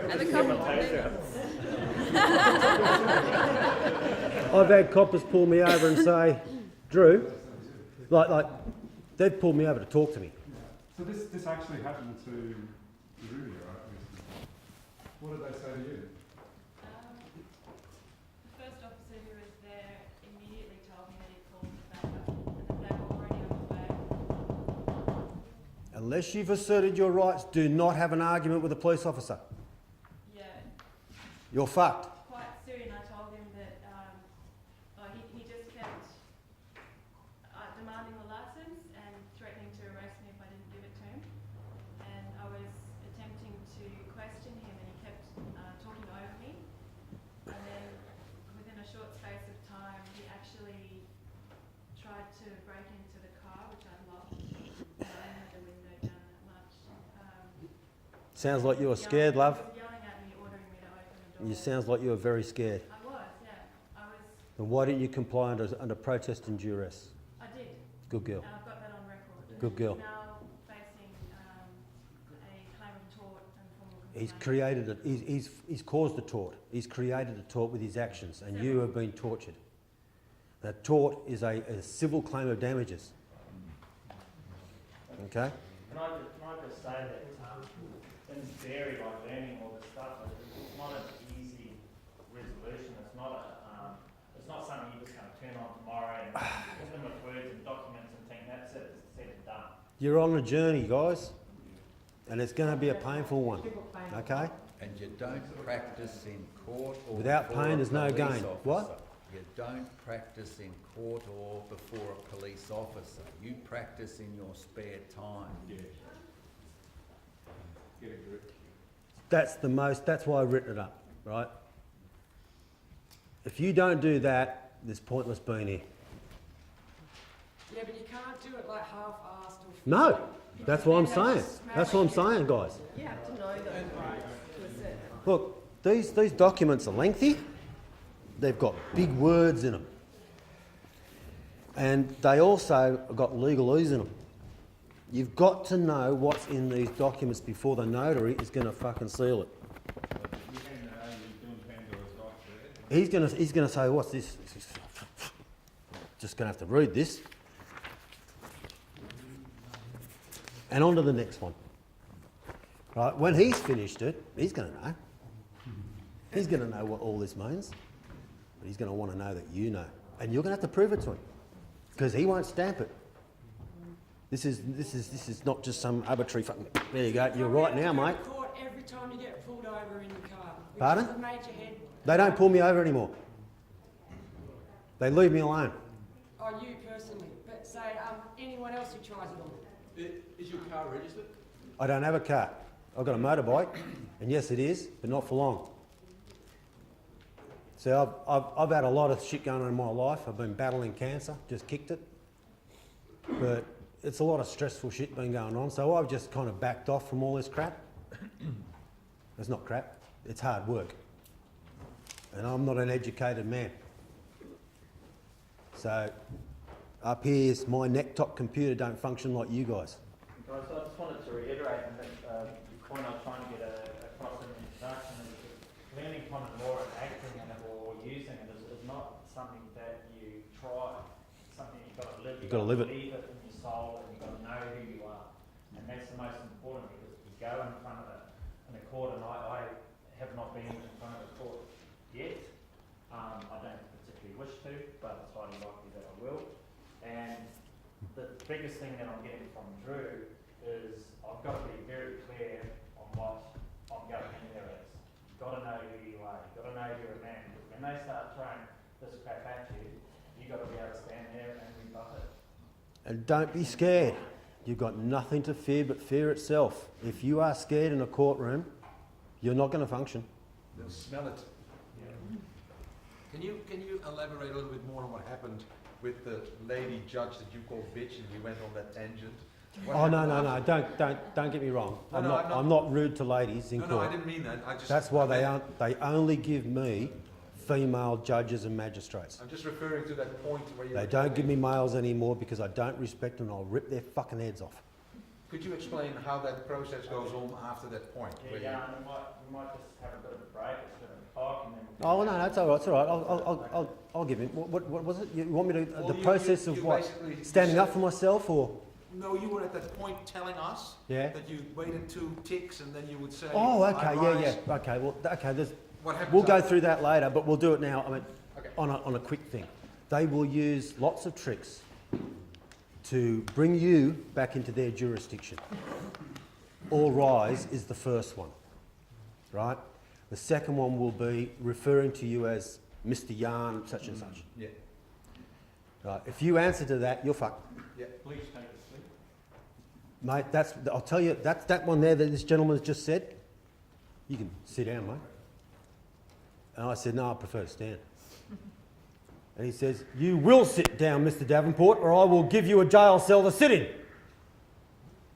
And the couple I've had coppers pull me over and say, Drew, like they've pulled me over to talk to me. So this actually happened to Rudy, right? What did they say to you? The first officer who was there immediately told me that he'd called the backup and that they were already on the way. Unless you've asserted your rights, do not have an argument with a police officer. Yeah. You're fucked. Quite soon I told him that he just kept demanding the license and threatening to arrest me if I didn't give it to him. And I was attempting to question him and he kept talking over me. And then within a short space of time he actually tried to break into the car, which I'd locked. I didn't have the window down that much. Sounds like you were scared, love. He was yelling at me, ordering me to open the door. You sounds like you were very scared. I was, yeah. I was. Then why didn't you comply under protest and duress? I did. Good girl. And I've got that on record. Good girl. He's now facing a claim of tort and formal complaint. He's created it. He's caused a tort. He's created a tort with his actions, and you have been tortured. That tort is a civil claim of damages. Okay? Can I just say that things vary by learning all this stuff. It's not an easy resolution. It's not something you're just going to turn on tomorrow and hit them with words and documents and think that's it. It's said and done. You're on a journey, guys, and it's going to be a painful one. Okay? And you don't practice in court or Without before pain, a there's no police gain. officer. What? You don't practice in court or before a police officer. You practice in your spare time. Yeah. Get a grip. That's why I've written it up, right? If you don't do that, there's pointless being here. Yeah, but you can't do it like half-assed or... No, that's what I'm Because then they saying. just smash That's what I'm it. saying, guys. You have to know those rights to a certain. Look, these documents are lengthy. They've got big words in them. And they also have got legalese in them. You've got to know what's in these documents before the notary is going to fucking seal it. You can, you're doing Pandora's box there. He's gonna say, what's this? Just gonna have to read this. And on to the next one. Right, when he's finished it, he's gonna know. He's gonna know what all this means. But he's gonna want to know that you know. And you're gonna have to prove it to him. Because he won't stamp it. This is not just some arbitrary fucking... There you go, you're right now, mate. Court every time you get pulled over in your car. Pardon? Because of major head. They don't pull me over anymore. They leave me alone. Oh, you personally. But say anyone else who tries it on. Is your car registered? I don't have a car. I've got a motorbike, and yes it is, but not for long. So I've had a lot of shit going on in my life. I've been battling cancer, just kicked it. But it's a lot of stressful shit been going on, so I've just kind of backed off from all this crap. It's not crap, it's hard work. And I'm not an educated man. So up here's my neck-top computer don't function like you guys. Guys, I just wanted to reiterate the point I was trying to get across in the introduction is that learning common law and acting in it or using it is not something that you try. It's something you've got to live. You've got to live it. Believe it in your soul and you've got to know who you are. And that's the most important because you go in front of a court, and I have not been in front of a court yet. I don't particularly wish to, but it's highly likely that I will. And the biggest thing that I'm getting from Drew is I've got to be very clear on what I'm going in there as. You've got to know who you are. You've got to know you're a man. Because when they start throwing this crap at you, you've got to be able to stand there and rebut it. And don't be scared. You've got nothing to fear but fear itself. If you are scared in a courtroom, you're not going to function. They'll smell it. Can you elaborate a little bit more on what happened with the lady judge that you called bitch and you went on that tangent? Oh no! Don't get me wrong. No, I'm not rude to ladies in No, court. I didn't mean that. That's why they only give me female judges and magistrates. I'm just referring to that point where you. They don't give me males anymore because I don't respect them and I'll rip their fucking heads off. Could you explain how that process goes on after that point? Yeah, yeah, and we might just have a bit of a break instead of talk and then. Oh no, that's all right. It's all right. I'll give him. What was it? You want me to Well, the process of you what? basically Standing said- up for myself or? No, you were at that point telling us Yeah. that you waited 2 ticks and then you would say. Oh, "I okay, rise." yeah. Okay, well, okay. What happens We'll go after? through that later, but we'll do it now. I mean, Okay. on a quick thing. They will use lots of tricks to bring you back into their jurisdiction. All rise is the first one, right? The second one will be referring to you as Mr. Yarn, such and such. Yeah. Right. If you answer to that, you're fucked. Yeah. Please take a seat. Mate, I'll tell you, that one there that this gentleman has just said, you can sit down, mate. And I said, no, I prefer to stand. And he says, you will sit down, Mr. Davenport, or I will give you a jail cell to sit in.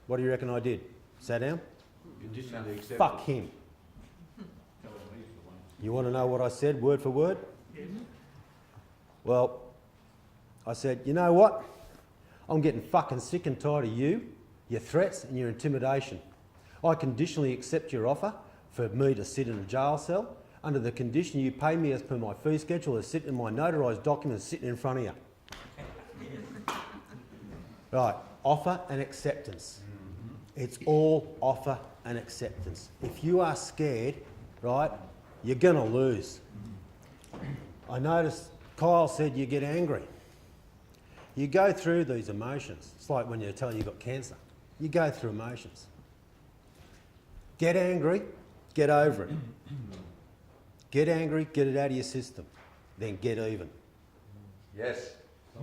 What do you reckon I did? Sat down? Conditionally accepted. Fuck him. You want to know what I said, word for word? Well, I said, you know what? I'm getting fucking sick and tired of you, your threats and your intimidation. I conditionally accept your offer for me to sit in a jail cell under the condition you pay me as per my fee schedule to sit in my notarised documents sitting in front of you. Right, offer and acceptance. It's all offer and acceptance. If you are scared, right, you're going to lose. I noticed Kyle said you get angry. You go through these emotions. It's like when you tell you've got cancer. You go through emotions. Get angry, get over it. Get angry, get it out of your system. Then get even. Yes. Go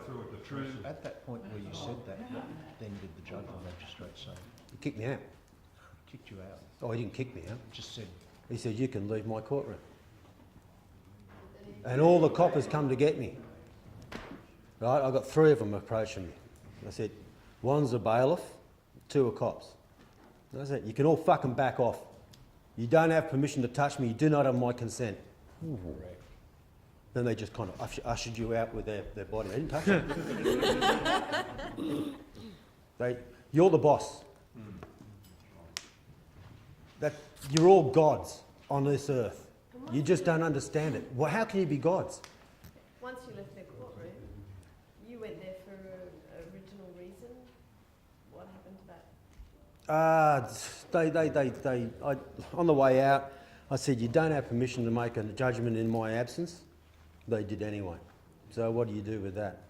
through it, the truth. At that point where you said that, what then did the judge or magistrate say? He kicked me out. Kicked you out? Oh, he didn't kick me out. Just said. He said, you can leave my courtroom. And all the coppers come to get me. Right, I got 3 of them approaching me. I said, one's a bailiff, 2 are cops. And I said, you can all fucking back off. You don't have permission to touch me. You do not have my consent. Then they just kind of ushered you out with their body. They didn't touch you. You're the boss. You're all gods on this earth. You just don't understand it. Well, how can you be gods? Once you left their courtroom, you went there for an original reason. What happened to that? On the way out, I said, you don't have permission to make a judgment in my absence. They did anyway. So what do you do with that?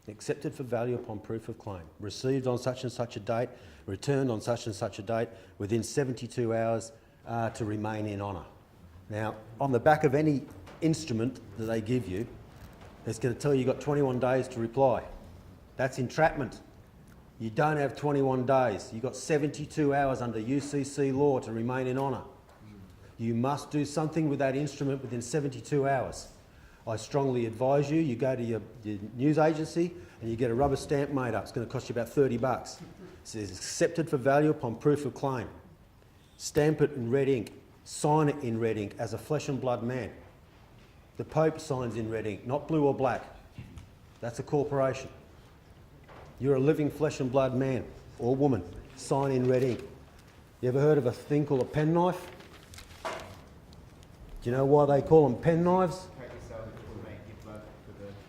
Accepted for value upon proof of claim. Received on such and such a date. Returned on such and such a date within 72 hours to remain in honour. Now, on the back of any instrument that they give you, it's going to tell you you've got 21 days to reply. That's entrapment. You don't have 21 days. You've got 72 hours under UCC law to remain in honour. You must do something with that instrument within 72 hours. I strongly advise you go to your news agency and you get a rubber stamp made up. It's going to cost you about $30. It says accepted for value upon proof of claim. Stamp it in red ink. Sign it in red ink as a flesh and blood man. The Pope signs in red ink, not blue or black. That's a corporation. You're a living flesh and blood man or woman. Sign in red ink. You ever heard of a thing called a penknife? Do you know why they call them pen knives?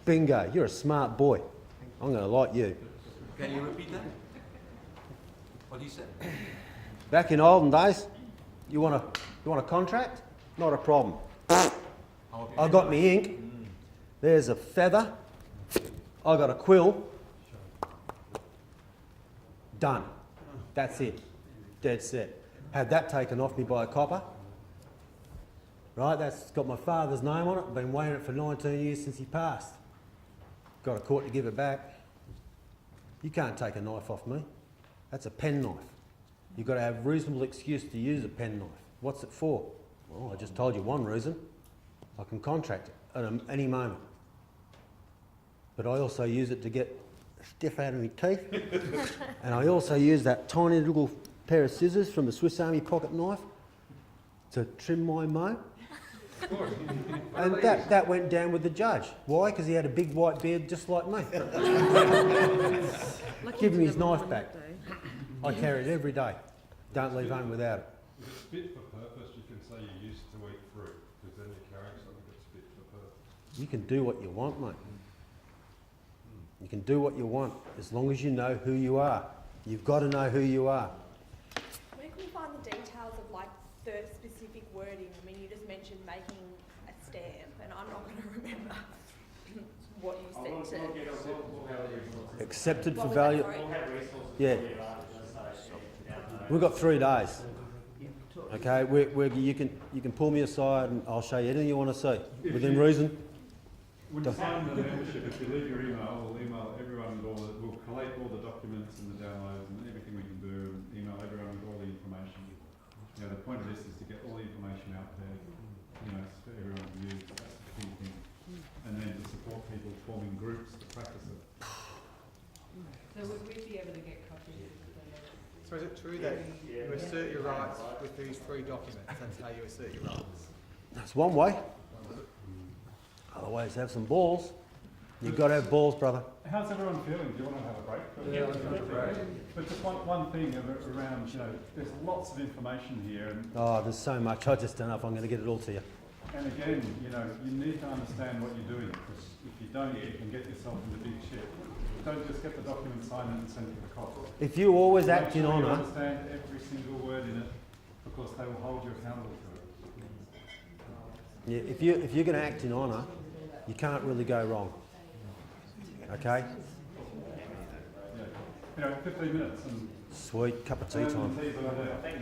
Bingo, you're a smart boy. I'm going to like you. Can you repeat that? What he said? Back in olden days, you want a contract? Not a problem. I got me ink. There's a feather. I got a quill. Done. That's it. Dead set. Had that taken off me by a copper. Right, that's got my father's name on it. Been waiting it for 19 years since he passed. Got a court to give it back. You can't take a knife off me. That's a pen knife. You've got to have reasonable excuse to use a pen knife. What's it for? Well, I just told you one reason. I can contract it at any moment. But I also use it to get stiff out of my teeth. And I also use that tiny little pair of scissors from the Swiss Army pocket knife to trim my mow. And that went down with the judge. Why? Because he had a big white beard just like me. Give him his knife back. I carry it every day. Don't leave home without it. If it's fit for purpose, you can say you used to eat fruit, because then you're carrying something that's fit for purpose. You can do what you want, mate. You can do what you want, as long as you know who you are. You've got to know who you are. Where can we find the details of like the specific wording? I mean, you just mentioned making a stamp, and I'm not going to remember what you said to. Accepted for value. Yeah. We've got 3 days. Okay, you can pull me aside and I'll show you anything you want to see within reason. When you sign the membership, if you leave your email, we'll email everyone with we'll collate all the documents and the downloads and everything we can do, and email everyone with all the information. You know, the point of this is to get all the information out there, you know, for everyone to use. That's the key thing. And then to support people forming groups to practice it. So would we be able to get copies of the... So is it true that you assert your rights with these 3 documents? That's how you assert your rights? That's one way. Otherwise, have some balls. You've got to have balls, brother. How's everyone feeling? Do you want to have a break? Yeah, let's have a break. But just one thing around, you know, there's lots of information here, and There's so much. I just don't know if I'm going to get it all to you. and again, you know, you need to understand what you're doing, because if you don't, you can get yourself into big shit. Don't just get the document signed and send it to the cops. If you always act in Make sure you honour, understand every single word in it, because they will hold you accountable to it. yeah, if you're going to act in honour, you can't really go wrong. Okay? Yeah. You know, 15 minutes and... Sweet, cup of tea time. Tea, but I think